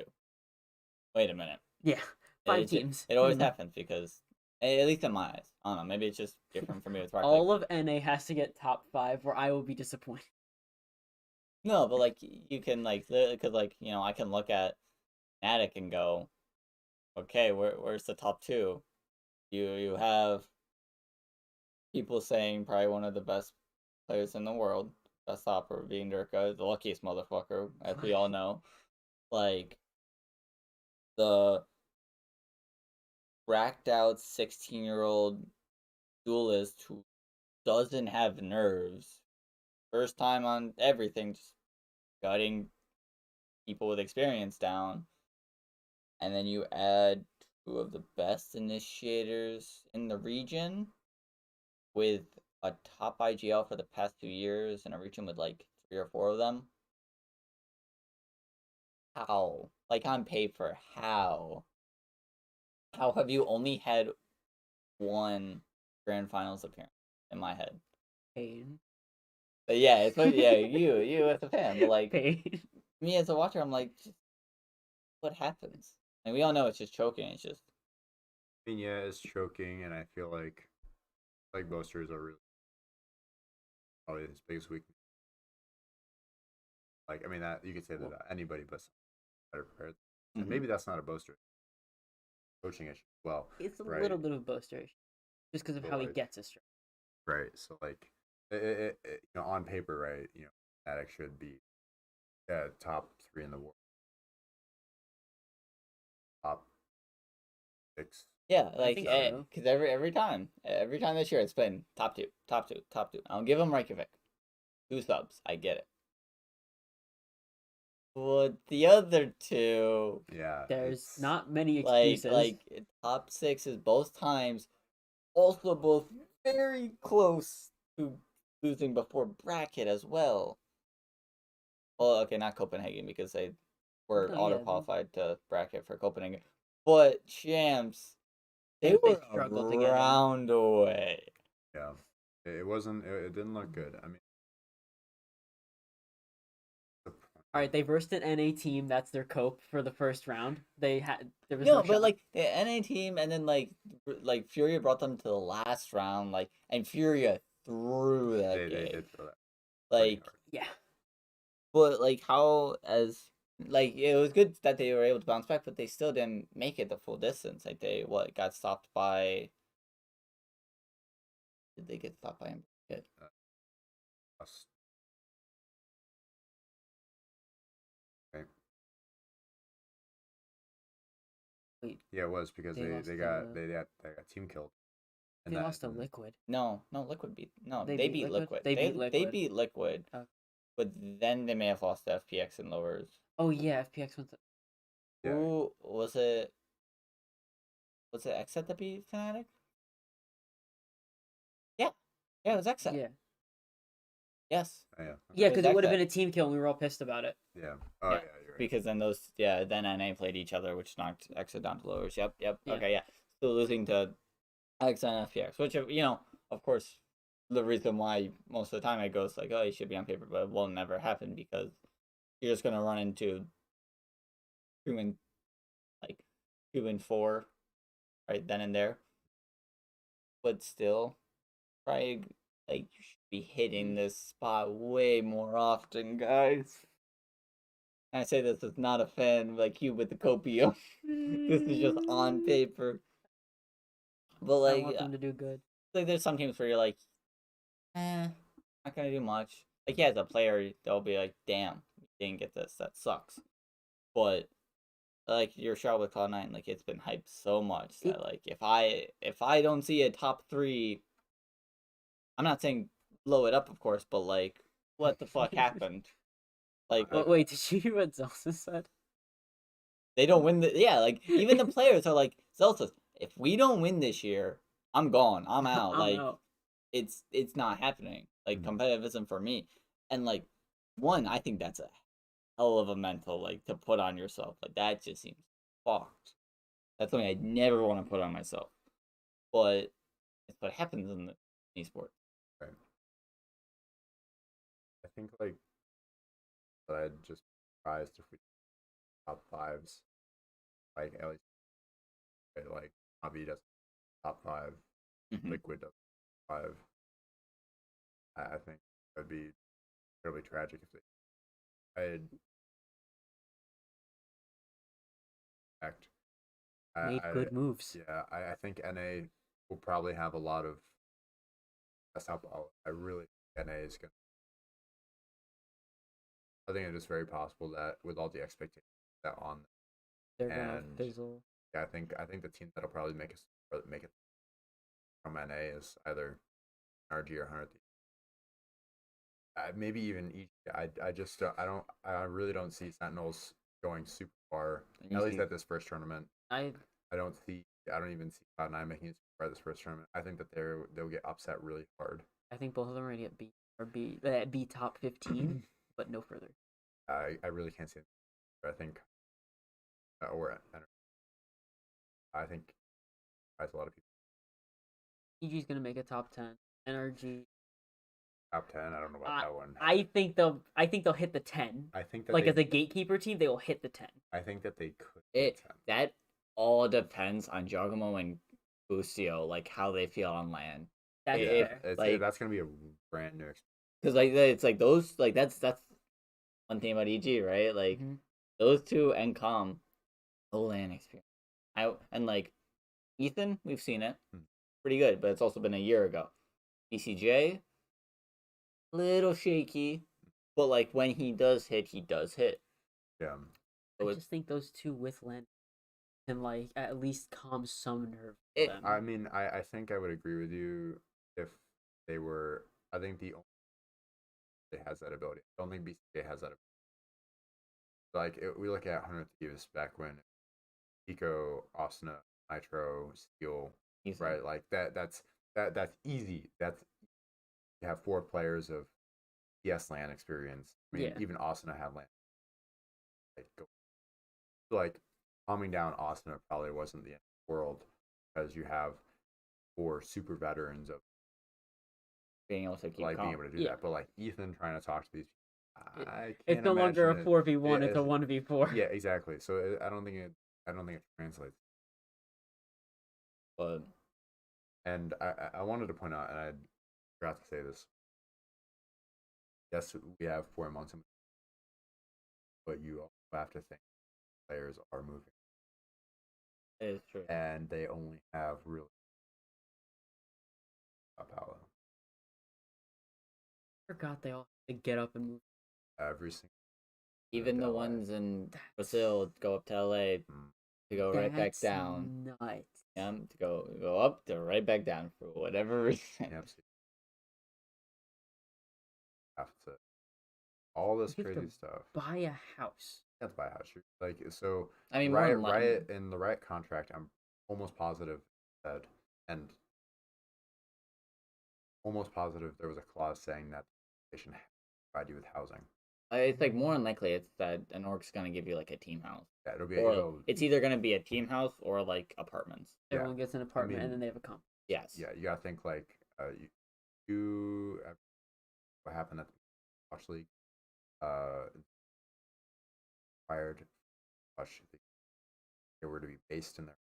Wait a minute. Yeah, 5 teams. It always happens because, at least in my eyes, I don't know, maybe it's just different for me with Rock. All of NA has to get top 5, or I will be disappointed. No, but you can because I can look at Fnatic and go, okay, where's the top 2? You have people saying probably one of the best players in the world, best stopper being Durka, the luckiest motherfucker, as we all know. The racked out 16-year-old duelist who doesn't have nerves. First time on everything, just gutting people with experience down. And then you add 2 of the best initiators in the region with a top IGL for the past 2 years in a region with 3 or 4 of them. How? On paper, how? How have you only had 1 grand finals appearance in my head? Pain. But yeah, it's you as a fan, but Pain. Me as a watcher, I'm like, what happens? And we all know it's just choking. It's just. I mean, yeah, it's choking, and I feel like boasters are really probably his biggest weakness. I mean, that you could say that anybody but better prepared. And maybe that's not a boaster coaching issue. Well, it's a little bit of a boaster issue, just because of how he gets his strength. Right. So on paper, right? Fnatic should be top 3 in the world, top 6. Yeah, because every time this year it's been top 2. I don't give them Reykjavik 2 subs. I get it. But the other 2, yeah, there's not many excuses. Top 6 is both times, also both very close to losing before bracket as well. Well, okay, not Copenhagen because they were auto-qualified to bracket for Copenhagen. But champs, they were a round away. Yeah, it wasn't. It didn't look good. I mean, all right, they versed an NA team. That's their cope for the first round. There was but the NA team, and then Furia brought them to the last round. And Furia threw that game. They did throw that. Yeah. But how as it was good that they were able to bounce back, but they still didn't make it the full distance. They got stopped by. Did they get stopped by him? Us. Okay. Wait. Yeah, it was because they got team killed. They lost to Liquid. No, Liquid beat. No, they beat Liquid. They beat Liquid. They beat Liquid. Okay. But then they may have lost to FPX and lowers. Oh yeah, FPX went to. Yeah. Who was it? Was it Xset that beat Fnatic? Yeah, it was Xset. Yeah. Yes. Oh, yeah. Yeah, because it would have been a team kill, and we were all pissed about it. Yeah. Oh yeah, you're right. Because then then NA played each other, which knocked Xset down to lowers. Yep. Yeah. Okay, yeah. Still losing to Xset and FPX, which of course, the reason why most of the time it goes oh, you should be on paper, but it will never happen because you're just gonna run into 2 and 4, right then and there. But still, probably you should be hitting this spot way more often, guys. I say this as not a fan like you with the Copio. This is just on paper. But I like, want them to do good. like there's some teams where you're like, not gonna do much. Like, yeah, as a player, they'll be like, damn, we didn't get this. That sucks. But like your shot with Cloud9, like it's been hyped so much that like if I don't see a top 3, I'm not saying blow it up, of course, but like what the fuck happened? Like Wait, did you hear what Zelsa said? they don't win the like even the players are like Celtics. If we don't win this year, I'm gone. I'm out. I'm Like out. it's not happening. Like Mhm. competitivism for me, and like one, I think that's a hell of a mental like to put on yourself. Like that just seems fucked. That's something I'd never want to put on myself. But it's what happens in the esport. Right. I think like that I'd just be surprised if we top 5s, like at least like Navi does top 5, Mm-hmm. Liquid does 5. I think that'd be incredibly tragic if they had act. Made good moves. Yeah, I think NA will probably have a lot of. That's how I really think NA is gonna. I think it is very possible that with all the expectations that on, They're gonna and fizzle. yeah, I think the team that'll probably make it from NA is either RG or 100. Maybe even each. I just I really don't see Sentinels going super far. At least at this first tournament. I I don't even see Cloud9 making it super far this first tournament. I think that they'll get upset really hard. I think both of them are gonna get B top 15, but no further. I really can't see it. I think or I think a lot of people EG's gonna make a top 10. NRG. top 10. I don't know about that one. I think they'll hit the 10. I think that Like as a gatekeeper team, they will hit the 10. I think that they could. It that all depends on Giacomo and Busio, like how they feel on land. That's If fair. like that's gonna be a brand new experience. because like it's like those like that's one thing about EG, right? Like those two and Com, whole land experience. And like Ethan, we've seen it, pretty good, but it's also been a year ago. BCJ, little shaky, but like when he does hit, he does hit. Yeah. So I just think those two with land can like at least calm some nerve It- them. I mean, I think I would agree with you if they were. I think the only they has that ability. I don't think BCJ has that ability. Like we look at 100 Thieves back when Pico, Asuna, Nitro, Steel, Easy. right? Like that's easy. That's you have 4 players of PS LAN experience. I mean, Yeah. even Asuna had LAN. Like calming down Asuna probably wasn't the end of the world because you have 4 super veterans of being able to keep like calm. being able to do that. But like Ethan trying to talk to these people, I can't It's no longer a imagine 4v1, it's a 1v4. Yeah, exactly. So I don't think it translates. But And I wanted to point out, and I forgot to say this. Yes, we have 4 months, but you also have to think players are moving, it is true. and they only have really Paolo I forgot they all had to get up and move. every single. Even the LA. ones in Brazil go up to LA to go right back That's down. nuts. Yeah, to go up to right back down for whatever reason. Yep. Have to all this You have crazy to stuff. Buy a house. That's by house. Like so. I mean, Riot in the Riot contract. I'm almost positive that, and almost positive there was a clause saying that they should provide you with housing. It's like more than likely it's that an orc's gonna give you like a team house. Yeah, It's either gonna be a team house or like apartments. Everyone gets an apartment and then they have a comp. Yes. Yeah, you gotta think like you what happened at the Watch League required Watch they were to be based in there.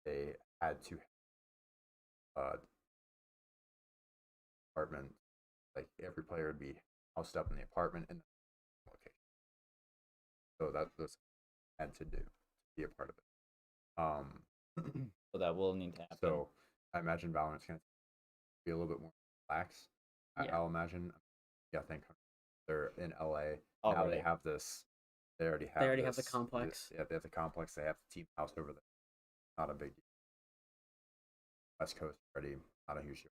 They had to apartment, like every player would be housed up in the apartment in the location. So that was had to do to be a part of it. So that will need to happen. So I imagine Valorant's gonna be a little bit more relaxed. Yeah. I'll imagine. Yeah, I think they're in LA. Oh, Now they right. have this. They already have. They already have the this- complex. Yeah, they have the complex. They have the team house over there. Not a big deal. West Coast already. Not a huge deal.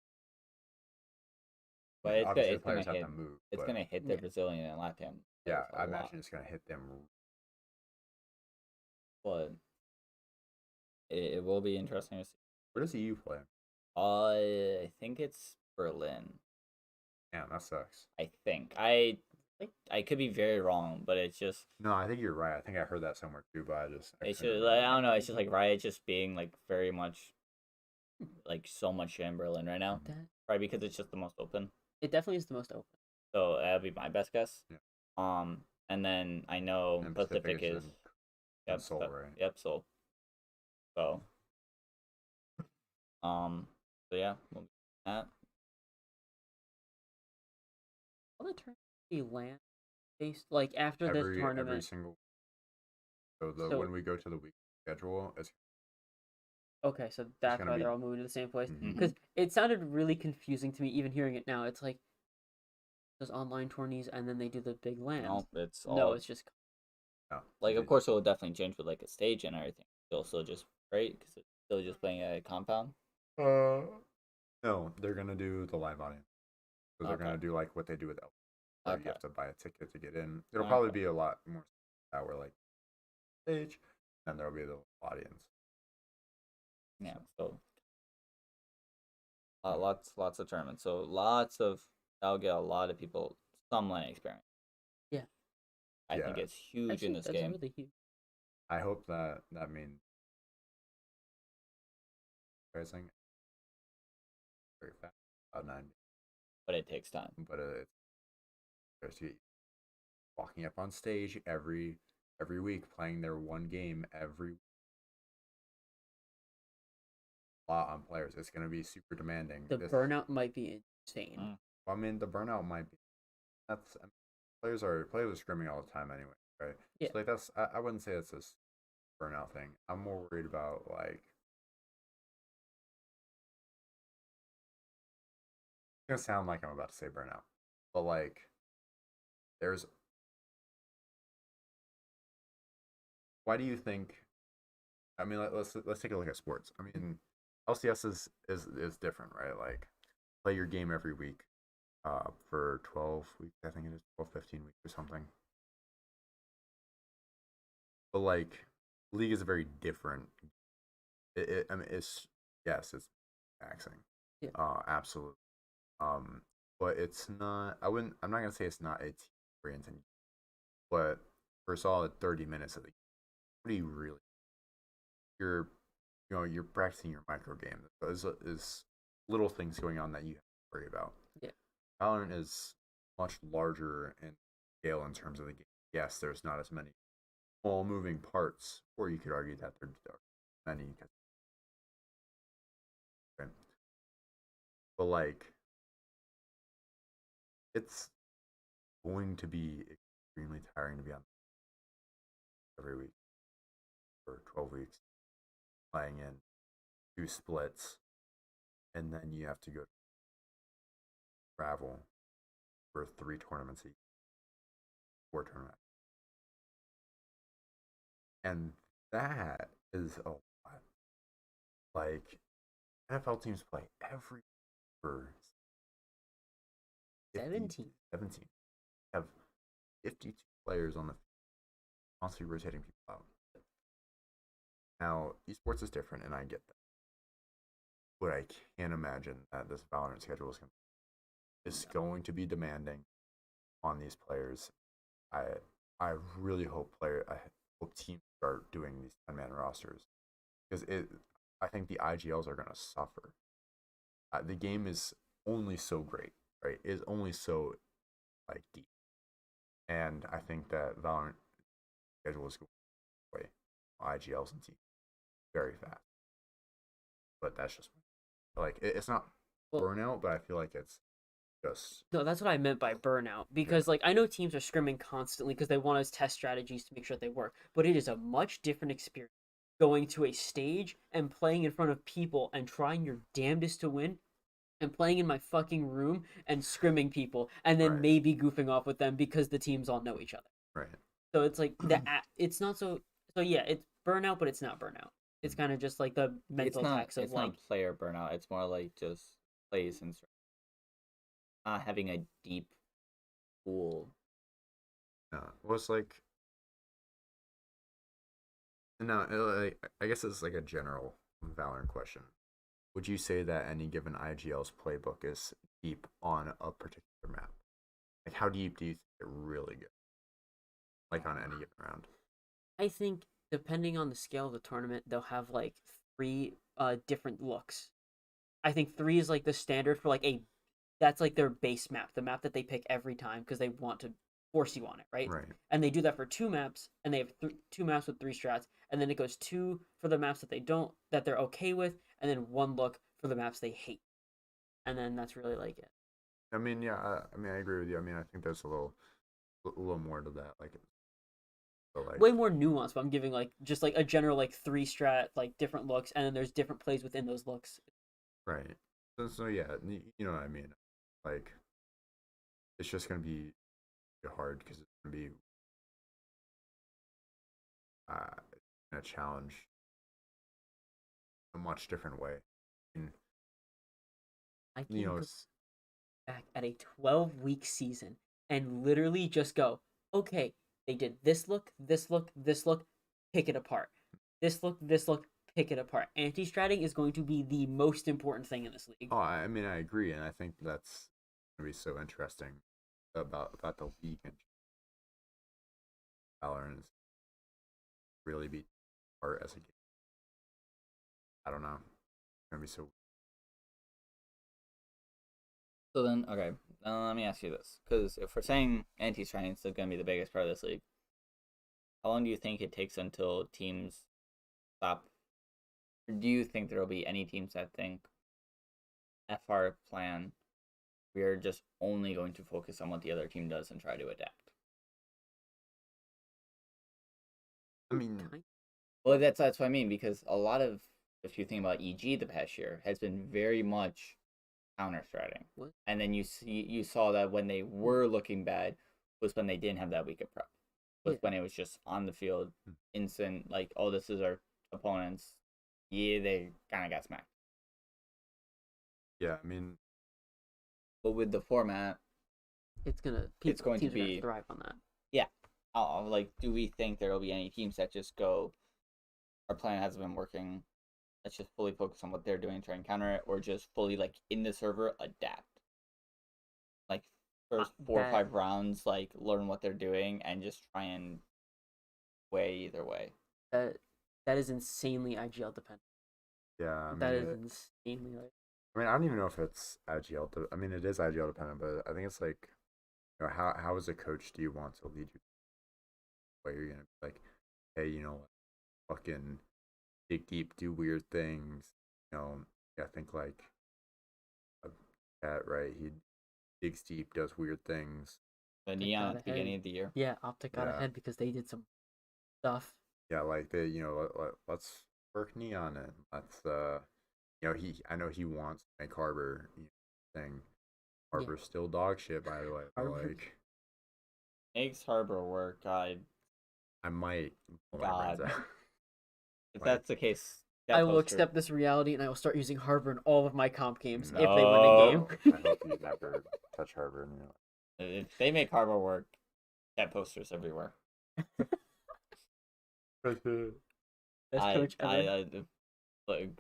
But it's obviously, the it's gonna players have hit. to move. It's but gonna hit the Yeah. Brazilian and Latin. yeah, players a I lot. imagine it's gonna hit them. But it will be interesting to see. Where does EU play? I think it's Berlin. Damn, that sucks. I think I could be very wrong, but it's just No, I think you're right. I think I heard that somewhere too, but I it's couldn't just remember. like, I don't know. It's just like Riot just being like very much like so much in Berlin right now. That Probably because it's just the most open. it definitely is the most open. So that'd be my best guess. Yeah. And then I know And Pacific is in Seoul, right? Yep, Seoul. So so yeah, we'll do that. All the tournaments be land based like after this Every tournament. single. So So- when we go to the week schedule, it's Okay, so that's gonna why be- they're all moving to the same place. Mhm. Because it sounded really confusing to me even hearing it now. It's like those online tourneys and then they do the big land. No, it's all No, it's just no. like of It- course it will definitely change with like a stage and everything. It'll still just great because it's still just playing a compound. No, they're gonna do the live audience. So they're Okay. gonna do like what they do with L. Where Okay. you have to buy a ticket to get in. It'll Okay. probably be a lot more that we're like stage, and there'll be the audience. Yeah, so lots of tournaments. So that'll get a lot of people some LAN experience. Yeah. I think Yeah. it's huge in this that's game. really huge. I hope that means pricing very fast, about 90. But it takes time. But there's walking up on stage every week, playing their one game every lot on players. It's gonna be super demanding. The burnout might be insane. Mm. I mean, the burnout might be. Players are scrimming all the time anyway, right? Yeah. So like I wouldn't say it's a burnout thing. I'm more worried about like. It's gonna sound like I'm about to say burnout, but like, there's. Why do you think? I mean, let's take a look at sports. I mean, LCS is different, right? Like, play your game every week, for 12 weeks. I think it is 12, 15 weeks or something. But like, league is a very different. I mean, it's taxing. Yeah. Absolutely. But it's not. I'm not gonna say it's not a team oriented, but for a solid 30 minutes of the game, what do you really? You're practicing your micro game. Is little things going on that you have to worry about. Yeah. Valorant is much larger in scale in terms of the game. Yes, there's not as many small moving parts, or you could argue that there are many. Okay. But like, it's going to be extremely tiring to be on every week for 12 weeks, playing in 2 splits, and then you have to go travel for 3 tournaments each, 4 tournaments, and that is a lot. Like, NFL teams play every for 17. 17. Have 52 players on the field, constantly rotating people out. Now, esports is different, and I get that. But I can't imagine that this Valorant schedule is going to be demanding on these players. I really hope teams start doing these 10-man rosters, because I think the IGLs are going to suffer. The game is only so great, right? It's only so like deep, and I think that Valorant schedule is going away IGLs and teams very fast. But that's just like it's not burnout, but I feel like it's just No, that's what I meant by burnout. Because like I know teams are scrimming constantly because they want to test strategies to make sure that they work. But it is a much different experience going to a stage and playing in front of people and trying your damnedest to win and playing in my fucking room and scrimming people and then Right. maybe goofing off with them because the teams all know each other. Right. So it's like it's not so yeah, it's burnout, but it's not burnout. It's kind of just like the mental tax of it's like not player burnout. It's more like just plays and not having a deep pool. No, well, it's like no. I guess it's like a general Valorant question. Would you say that any given IGL's playbook is deep on a particular map? Like, how deep do you think it really gets? Like on any given round? I think depending on the scale of the tournament, they'll have like three different looks. I think three is like the standard for like that's like their base map, the map that they pick every time because they want to force you on it, right? Right. And they do that for two maps, and they have two maps with three strats, and then it goes two for the maps that they're okay with, and then one look for the maps they hate, and then that's really like it. I mean, yeah. I mean, I agree with you. I mean, I think there's a little more to that. Way more nuanced, but I'm giving like just like a general like three strat, like different looks, and then there's different plays within those looks. Right. So yeah, you know what I mean. Like, it's just gonna be hard because it's gonna be a challenge a much different way. I mean, I you can know, look back at a 12-week season and literally just go, okay, they did this look, this look, this look, pick it apart. This look, pick it apart. Anti-stratting is going to be the most important thing in this league. oh, I mean, I agree, and I think that's gonna be so interesting about the league and Valorant really be part as a game. I don't know. It's gonna be so. So then, okay, let me ask you this, because if we're saying anti-stratting is still going to be the biggest part of this league, how long do you think it takes until teams stop? Or do you think there will be any teams that think FR plan, we are just only going to focus on what the other team does and try to adapt? I mean, well, that's what I mean, because a lot of, if you think about EG the past year, has been very much counter-stratting. And then you saw that when they were looking bad was when they didn't have that week of prep. Was when it was just on the field, instant, like, oh, this is our opponents. Yeah, they kind of got smacked. yeah, I mean, but with the format, it's going to be thrive on that. Yeah. Like, do we think there will be any teams that just go, our plan hasn't been working, let's just fully focus on what they're doing, try and counter it, or just fully, like, in the server, adapt? Like, first 4 or 5 rounds, like, learn what they're doing and just try and way either way. That is insanely IGL dependent. Yeah, I mean, that is insanely like. I mean, I don't even know if it's IGL. I mean, it is IGL dependent, but I think it's like, you know, how as a coach do you want to lead you? Where you're gonna be like, hey, you know, fucking dig deep, do weird things. You know, I think like a cat, right? He digs deep, does weird things. The Neon at the beginning of the year. Yeah, Optic got ahead because they did some stuff. Yeah, like they, you know, let's work Neon in. Let's, you know, I know he wants to make Harbor thing. Harbor's still dog shit, by the way. But like, makes Harbor work. God, I might pull my brains out. If that's the case, I will accept this reality and I will start using Harbor in all of my comp games if they win a game. I hope you never touch Harbor. If they make Harbor work, cat posters everywhere. Best coach ever. Like,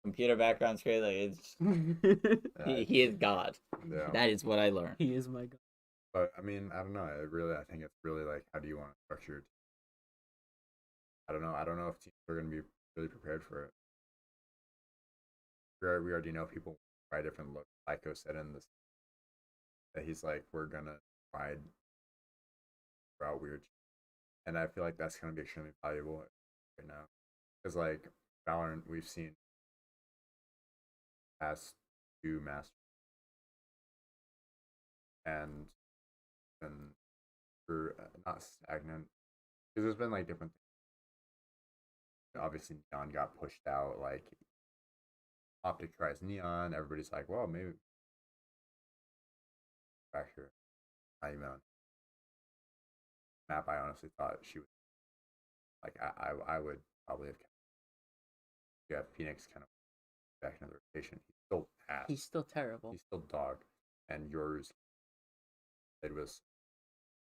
computer background's great. Like, it's he is God. Yeah. That is what I learned. He is my God. But I mean, I don't know. I think it's really like, how do you want to structure your team? I don't know. I don't know if teams are going to be really prepared for it. We already know people try different looks. Lyko said in this that he's like, we're gonna try out weird, and I feel like that's gonna be extremely valuable right now, because like Valorant, we've seen past 2 masters, and for not stagnant, because there's been like different things. obviously Neon got pushed out. Like Optic tries Neon, everybody's like, well, maybe back here. Not even on map. I honestly thought she would like. I would probably have. Yeah, Phoenix kind of back into the rotation. He's still ass. He's still terrible. He's still dog, and yours. It was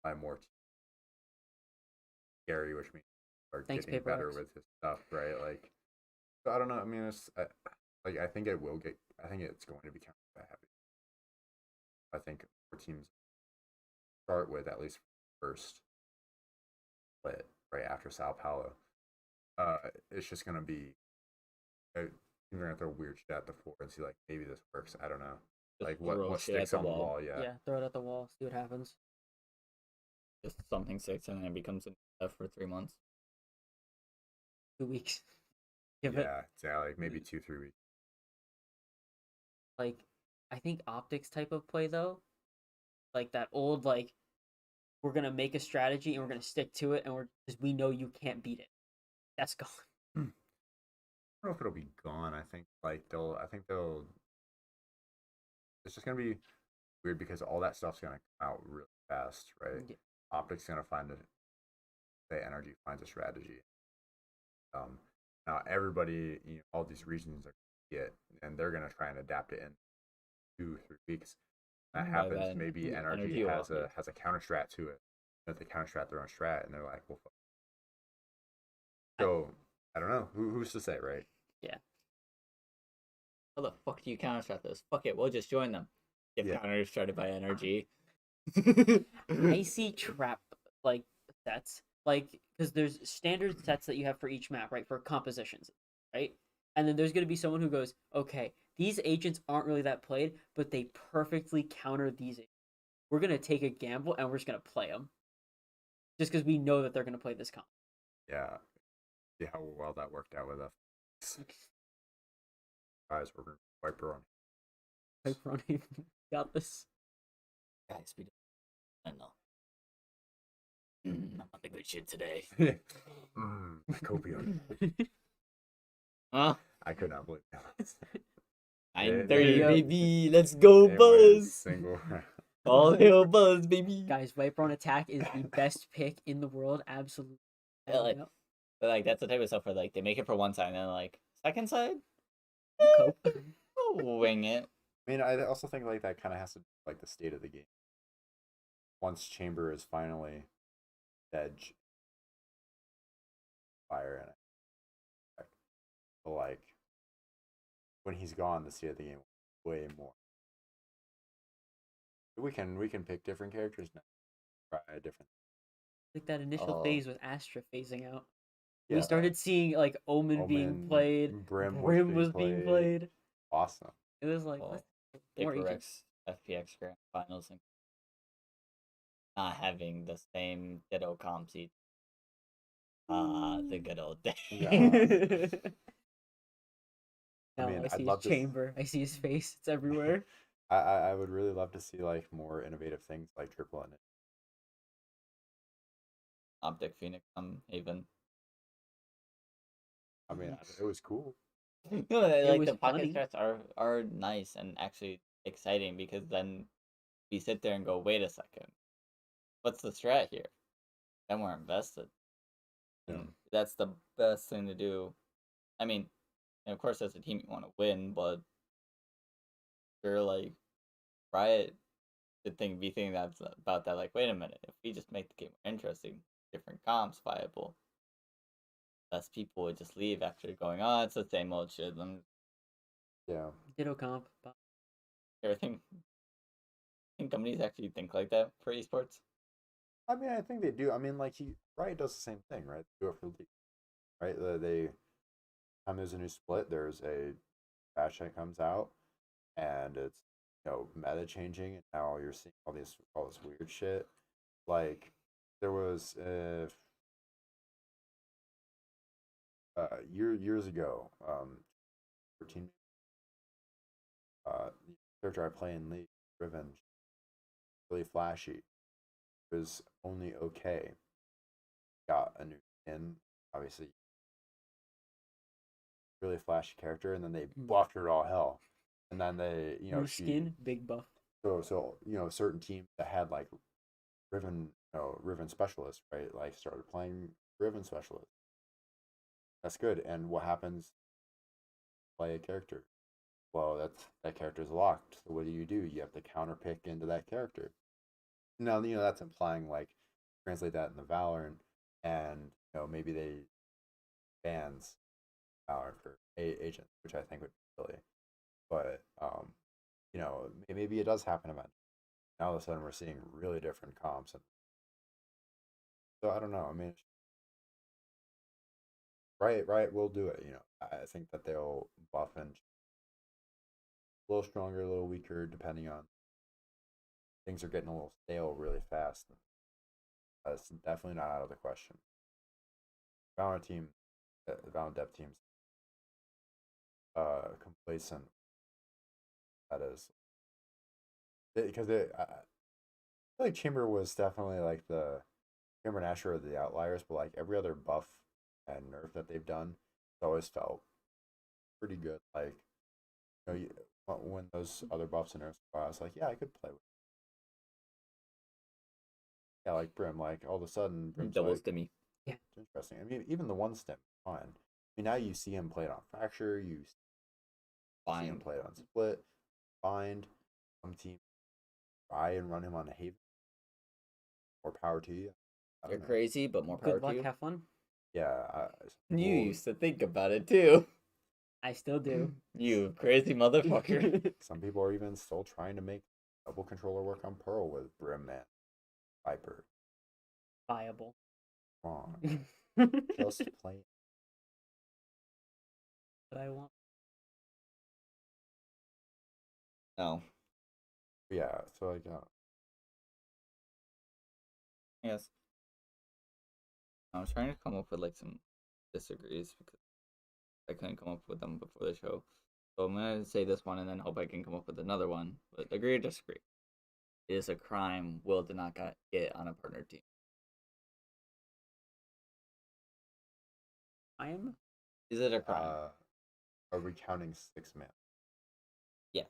by more scary, which means are Thanks, getting Paper better X. with his stuff, right? Like, so I don't know. I mean, like I think it will get. I think it's going to become that heavy. I think more teams start with at least first split right after Sao Paulo. It's just gonna be. Teams are gonna throw weird shit at the floor and see like maybe this works. I don't know. Just Like throw what shit at sticks the on the wall. wall? Yeah. Yeah, throw it at the wall, see what happens. Just something sticks and then it becomes an F for 3 months. 2 weeks. Give it. Yeah, like maybe 2-3 weeks. Like, I think Optics type of play though, like that old like, we're gonna make a strategy and we're gonna stick to it, and because we know you can't beat it. That's gone. I don't know if it'll be gone. I think they'll. It's just gonna be weird because all that stuff's gonna come out really fast, right? Yeah. Optics gonna find it. The energy finds a strategy. Now everybody, all these regions are get, and they're gonna try and adapt it in 2-3 weeks. That By happens. then, Maybe the energy energy will has a update. counter strat to it. That they counter strat their own strat, and they're like, well, fuck. I- So I don't know. Who's to say, right? Yeah. How the fuck do you counter strat this? Fuck it, we'll just join them. Get Yeah. counter stratted by energy. I see trap like sets, like because there's standard sets that you have for each map, right? For compositions, right? And then there's gonna be someone who goes, okay, these agents aren't really that played, but they perfectly counter these. We're gonna take a gamble and we're just gonna play them, just because we know that they're gonna play this comp. Yeah. See how well that worked out with us. Guys, we're gonna wipe her on. Like, Ronnie, got this. Guys, we don't know. I'm on the good shit today. Copium. Huh? I could not believe that. I'm Yeah, 30, yeah. baby. Let's go, It was Buzz. single. All hail Buzz, baby. Guys, Viper on attack is the best pick in the world. Absolutely. Yeah, like, Yep. but like that's the type of stuff where like they make it for one side and then like second side, Cope. we'll wing it. I mean, I also think like that kind of has to be like the state of the game. Once Chamber is finally dead, fire in it. But like when he's gone, the state of the game way more. We can pick different characters now. Try different. Like that initial Oh. phase with Astra phasing out. Yeah. We started seeing like Omen being Omen, played. Brim Was being played. Awesome. It was like, Well, let's more Paper agents. X FPX Grand Finals and not having the same ditto comp seat. The good old days. Yeah. No, I mean, I see I'd his love to. chamber. I see his face. It's everywhere. I would really love to see like more innovative things like triple in it. Optic Phoenix even. I mean, it was cool. No, like was the pocket funny. strats are nice and actually exciting because then we sit there and go, wait a second, what's the strat here? Then we're invested. Yeah. And that's the best thing to do. I mean, and of course as a team you want to win, but you're like Riot should be thinking that about that. Like, wait a minute, if we just make the game more interesting, different comps viable, less people would just leave after going, oh, it's the same old shit. Yeah. Ditto comp. Everything. I think companies actually think like that for esports. I mean, I think they do. I mean, like Riot does the same thing, right? They do it for League, right? They time there's a new split, there's a patch that comes out, and it's meta changing, and now you're seeing all this weird shit. Like there was years ago, 13 character I play in League, Revenge, really flashy. It was only okay. Got a new skin, obviously really flashy character, and then they Mm. buffed her to all hell, and then they New she skin, big buff. so certain teams that had like Riven specialists, right, like started playing Riven specialists. That's good. And what happens? Play a character. Well, that character is locked. So what do? You have to counter pick into that character. Now that's implying like translate that in the Valorant, and maybe they bans Valorant for agents, which I think would be silly. But maybe it does happen eventually. Now all of a sudden we're seeing really different comps, and so I don't know. I mean, right, we'll do it. I think that they'll buff and a little stronger, a little weaker, depending on things are getting a little stale really fast. That's definitely not out of the question. Valorant team, the Valorant dev teams, complacent. That is because I feel like Chamber was definitely like the Chamber and Asher are the outliers, but like every other buff and nerf that they've done, it's always felt pretty good. Like when those other buffs and nerfs, I was like, yeah, I could play with. Yeah, like Brim, like all of a sudden Brim's Double like, stimmy. Yeah. it's interesting. I mean, even the one stem, fine. I mean, now you see him play it on Fracture, you see him Fine. play it on Split, Bind. Some team try and run him on a Haven. More power to you. You're crazy, but more power Good luck, to you. have fun. Yeah. You used to think about it too. I still do. You crazy motherfucker. Some people are even still trying to make double controller work on Pearl with Brim Man, Viper. Viable. Wrong. Just play. But I want. No. Yeah. So like, Yes. I was trying to come up with like some disagrees because I couldn't come up with them before the show. So I'm gonna say this one and then hope I can come up with another one. But agree or disagree? It is a crime Will did not get on a partner team. Is it a crime? are we counting 6-man? Yes.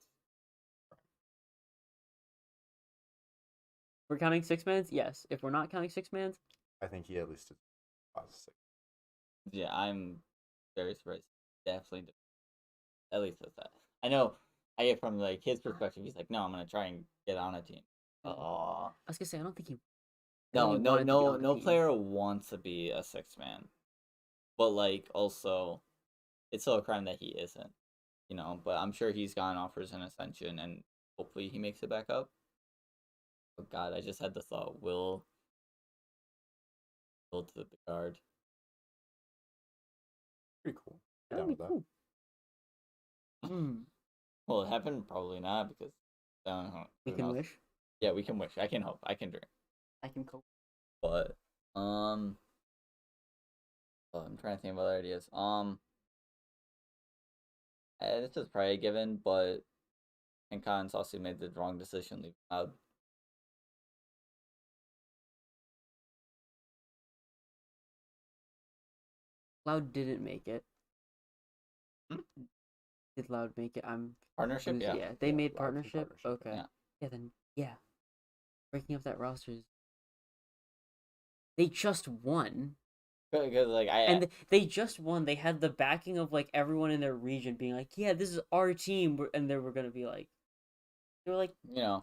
We're counting 6-mans? Yes. If we're not counting 6-mans, I think he at least did 6. Yeah, I'm very surprised. Definitely, at least with that. I know. I get from like his perspective. He's like, no, I'm gonna try and get on a team. Oh. I was gonna say I don't think he. No player wants to be a 6-man, but like also, it's still a crime that he isn't. But I'm sure he's gotten offers in Ascension, and hopefully he makes it back up. Oh God, I just had the thought. Will to the guard. Pretty cool. That'd be cool. Well, it happened probably not because I don't know. We can wish. Yeah, we can wish. I can hope. I can dream. I can cope. But I'm trying to think of other ideas. This is probably a given, but I think Collins also made the wrong decision leaving Cloud. Loud didn't make it. Hmm? Did Loud make it? I'm Partnership, confused. yeah. They made Loud's in partnership. partnership, Okay. Yeah. Yeah. Then yeah. Breaking up that roster is. They just won. Because like And they just won. They had the backing of like everyone in their region being like, "Yeah, this is our team," and they were gonna be like, they were like,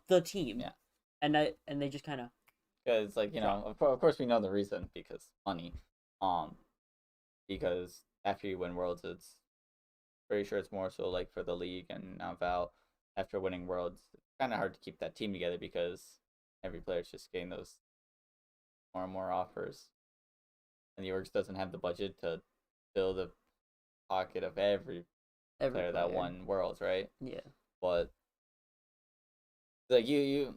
the team. Yeah. And they just kind of. Because like of course we know the reason, because money. Because after you win Worlds, it's pretty sure it's more so like for the league, and now Val, after winning Worlds, it's kind of hard to keep that team together because every player's just getting those more and more offers. And the orgs doesn't have the budget to fill the pocket of every player that won Worlds, right? Yeah. But like you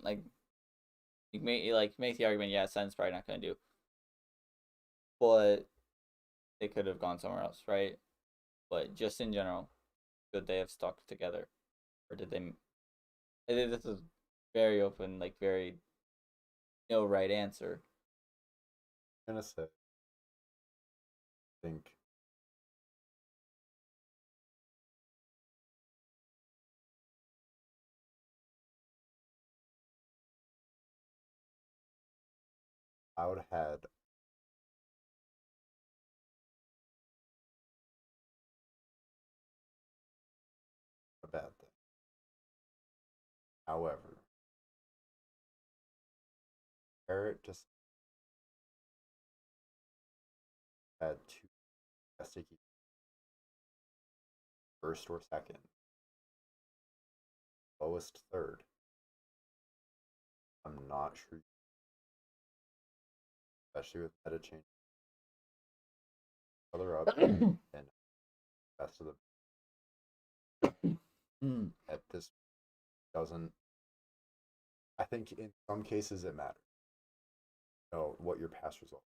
make the argument, yeah, Sen's probably not gonna do. But they could have gone somewhere else, right? But just in general, could they have stuck together, or did they? This is very open, like very no right answer. I'm gonna say, I think I would have had a bad thing. However, Barrett just had two sticky first or second, lowest third. I'm not sure, especially with meta change further up and best of the at this doesn't. I think in some cases it matters. You know what your past result,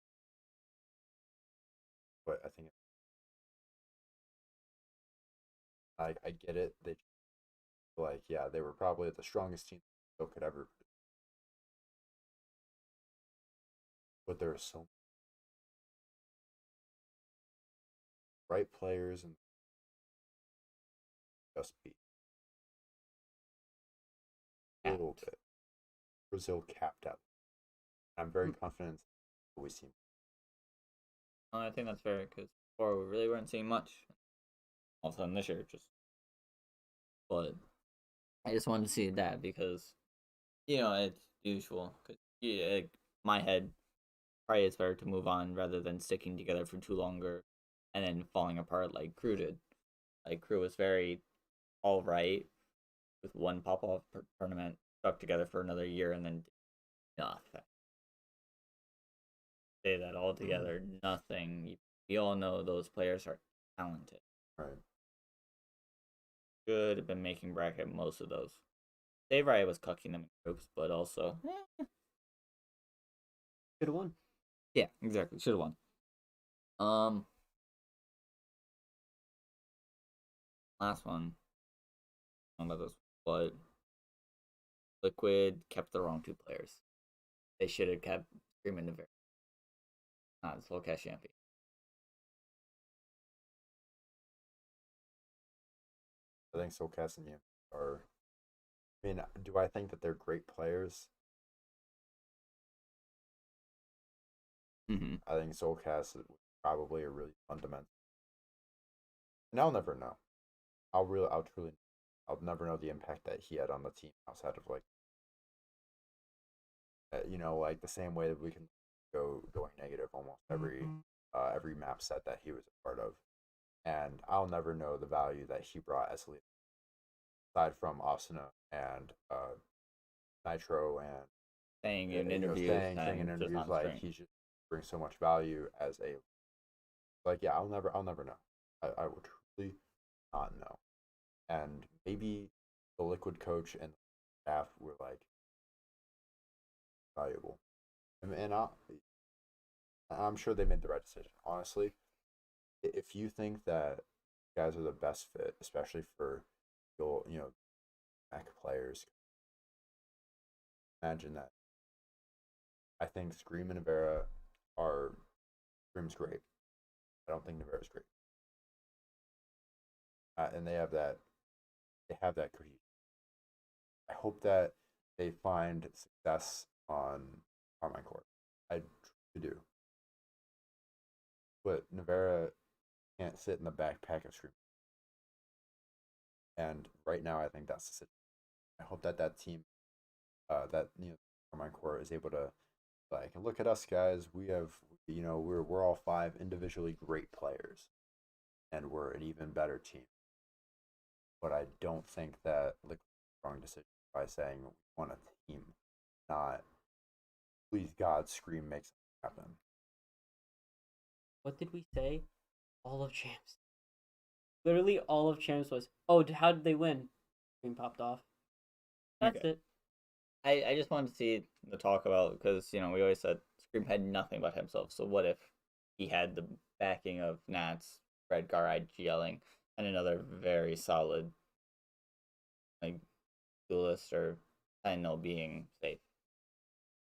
but I think I get it. They like yeah they were probably the strongest team Bill could ever, but there are so right players and just beat a little bit. Brazil capped out. I'm very confident we see. I think that's fair because before we really weren't seeing much. All of a sudden this year, just. But I just wanted to see that because, it's usual. Cause yeah, my head probably it's better to move on rather than sticking together for too longer and then falling apart like Crew did. Like Crew was very all right with one pop off tournament, stuck together for another year, and then nothing. Say that all together, nothing. We all know those players are talented. Right. Should have been making bracket most of those. Dave Riot was cucking them in groups, but also Should have won. yeah, exactly. Should have won. Last one. I don't know about this, but Liquid kept the wrong two players. They should have kept Screaming the very not the slow cash champion. I think Soulcast and Yam are. I mean, do I think that they're great players? Mm-hmm. I think Soulcast is probably a really fundamental. And I'll never know. I'll never know the impact that he had on the team outside of like, like the same way that we can going negative almost every map set that he was a part of, and I'll never know the value that he brought as a leader, aside from Asuna and Nitro and Saying in interviews, saying in interviews like he just brings so much value as a like yeah I'll never know. I would truly not know, and maybe the Liquid coach and staff were like valuable, and I'm sure they made the right decision. Honestly, if you think that guys are the best fit, especially for Mac players, imagine that. I think Scream and Navera are Scream's great. I don't think Navera's great, and they have that cohesion. I hope that they find success on Carmine Court. I truly do. But Navera can't sit in the backpack of Scream. And right now, I think that's the situation. I hope that team, Carmine Court is able to like look at us guys. We have we're all five individually great players, and we're an even better team. But I don't think that the wrong decision by saying we want a team, not please God Scream makes it happen. What did we say? All of champs. Literally, all of champs was, oh, how did they win? Scream popped off. That's Okay. it. I just wanted to see the talk about because we always said Scream had nothing but himself. So what if he had the backing of Nats, Redgar, IGLing, and another very solid like duelist or Sentinel being safe.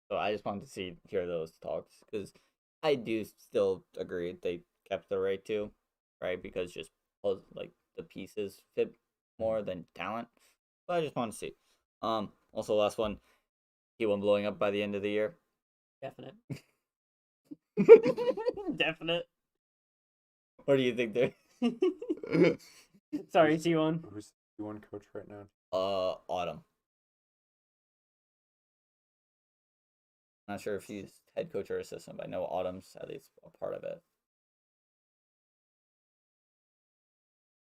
So I just wanted to hear those talks because I do still agree they kept the right two, right? Because just like the pieces fit more than talent. But I just want to see. Also last one, T1 blowing up by the end of the year. Definite. Definite. What do you think there? Sorry, T1. Who's the T1 coach right now? Autumn. Not sure if he's head coach or assistant, but I know Autumn's at least a part of it.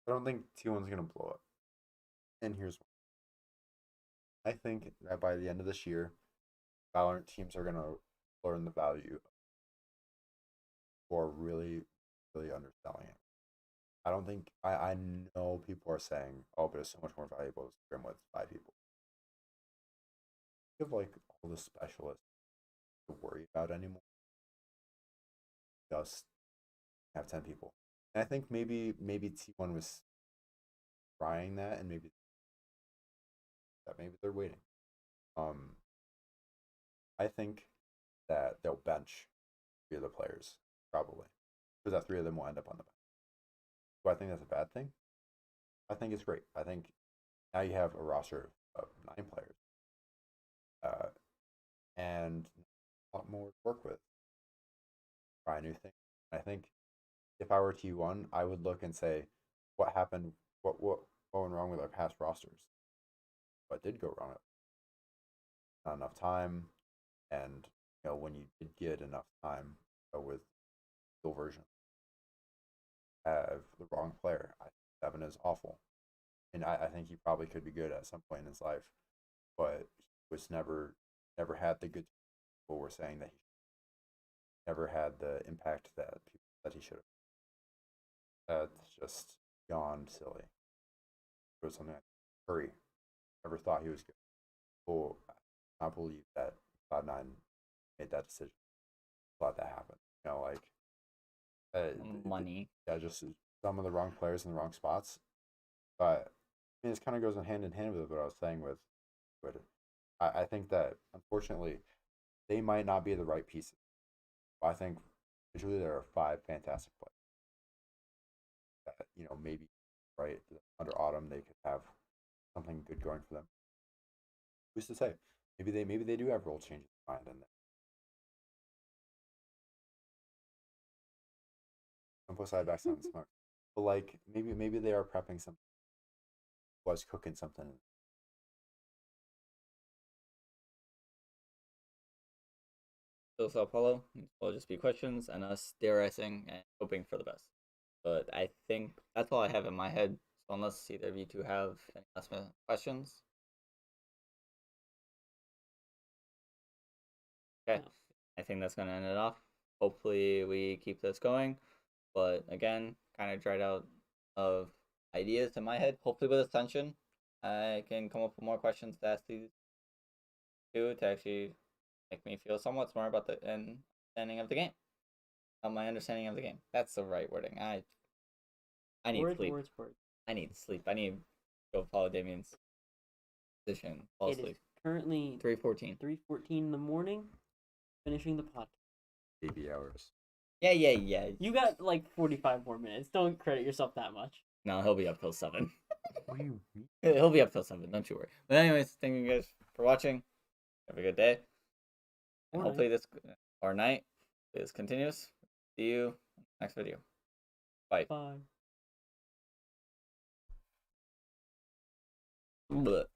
I don't think T1's gonna blow up. And here's why. I think that by the end of this year, Valorant teams are gonna learn the value for really, really underselling it. I don't think I know people are saying, oh, but it's so much more valuable to scrim with 5 people. You have like all the specialists to worry about anymore. Just have 10 people. And I think maybe T1 was trying that, and maybe they're waiting. I think that they'll bench 3 of the players probably, because that 3 of them will end up on the bench. Do I think that's a bad thing? I think it's great. I think now you have a roster of 9 players, and a lot more to work with. Try new things. I think if I were T1, I would look and say, what happened? What went wrong with our past rosters? What did go wrong? Not enough time, and when you did get enough time with the version, have the wrong player. I think 7 is awful, and I think he probably could be good at some point in his life, but he was never had the good people were saying that he never had the impact that people that he should have. That's just beyond silly. It was something like Curry never thought he was good. People not believe that Cloud9 made that decision. Let that happen. Money. Yeah, just some of the wrong players in the wrong spots. But I mean, this kind of goes hand in hand with what I was saying with Twitter. I think that unfortunately they might not be the right pieces. I think usually there are 5 fantastic players. That, maybe right under Autumn they could have something good going for them. Who's to say? Maybe they do have role changes in mind, and put side back sounds smart. But like maybe they are prepping something. Was cooking something. So Sao Paulo will just be questions and us theorizing and hoping for the best. But I think that's all I have in my head. So unless either of you two have any last minute questions. Okay. No. I think that's gonna end it off. Hopefully we keep this going. But again, kind of dried out of ideas in my head. Hopefully with attention, I can come up with more questions to ask these two to actually make me feel somewhat smart about the understanding of the game. My understanding of the game. That's the right wording. I need sleep. Words. I need sleep. I need to go follow Damien's position. Fall It is asleep. currently 3:14. 3:14 in the morning. Finishing the podcast. Baby hours. Yeah. You got like 45 more minutes. Don't credit yourself that much. No, he'll be up till 7. What do you mean? He'll be up till 7. Don't you worry. But anyways, thank you guys for watching. Have a good day. And Or hopefully this or night this continues. See you next video. Bye. Bye. Blech.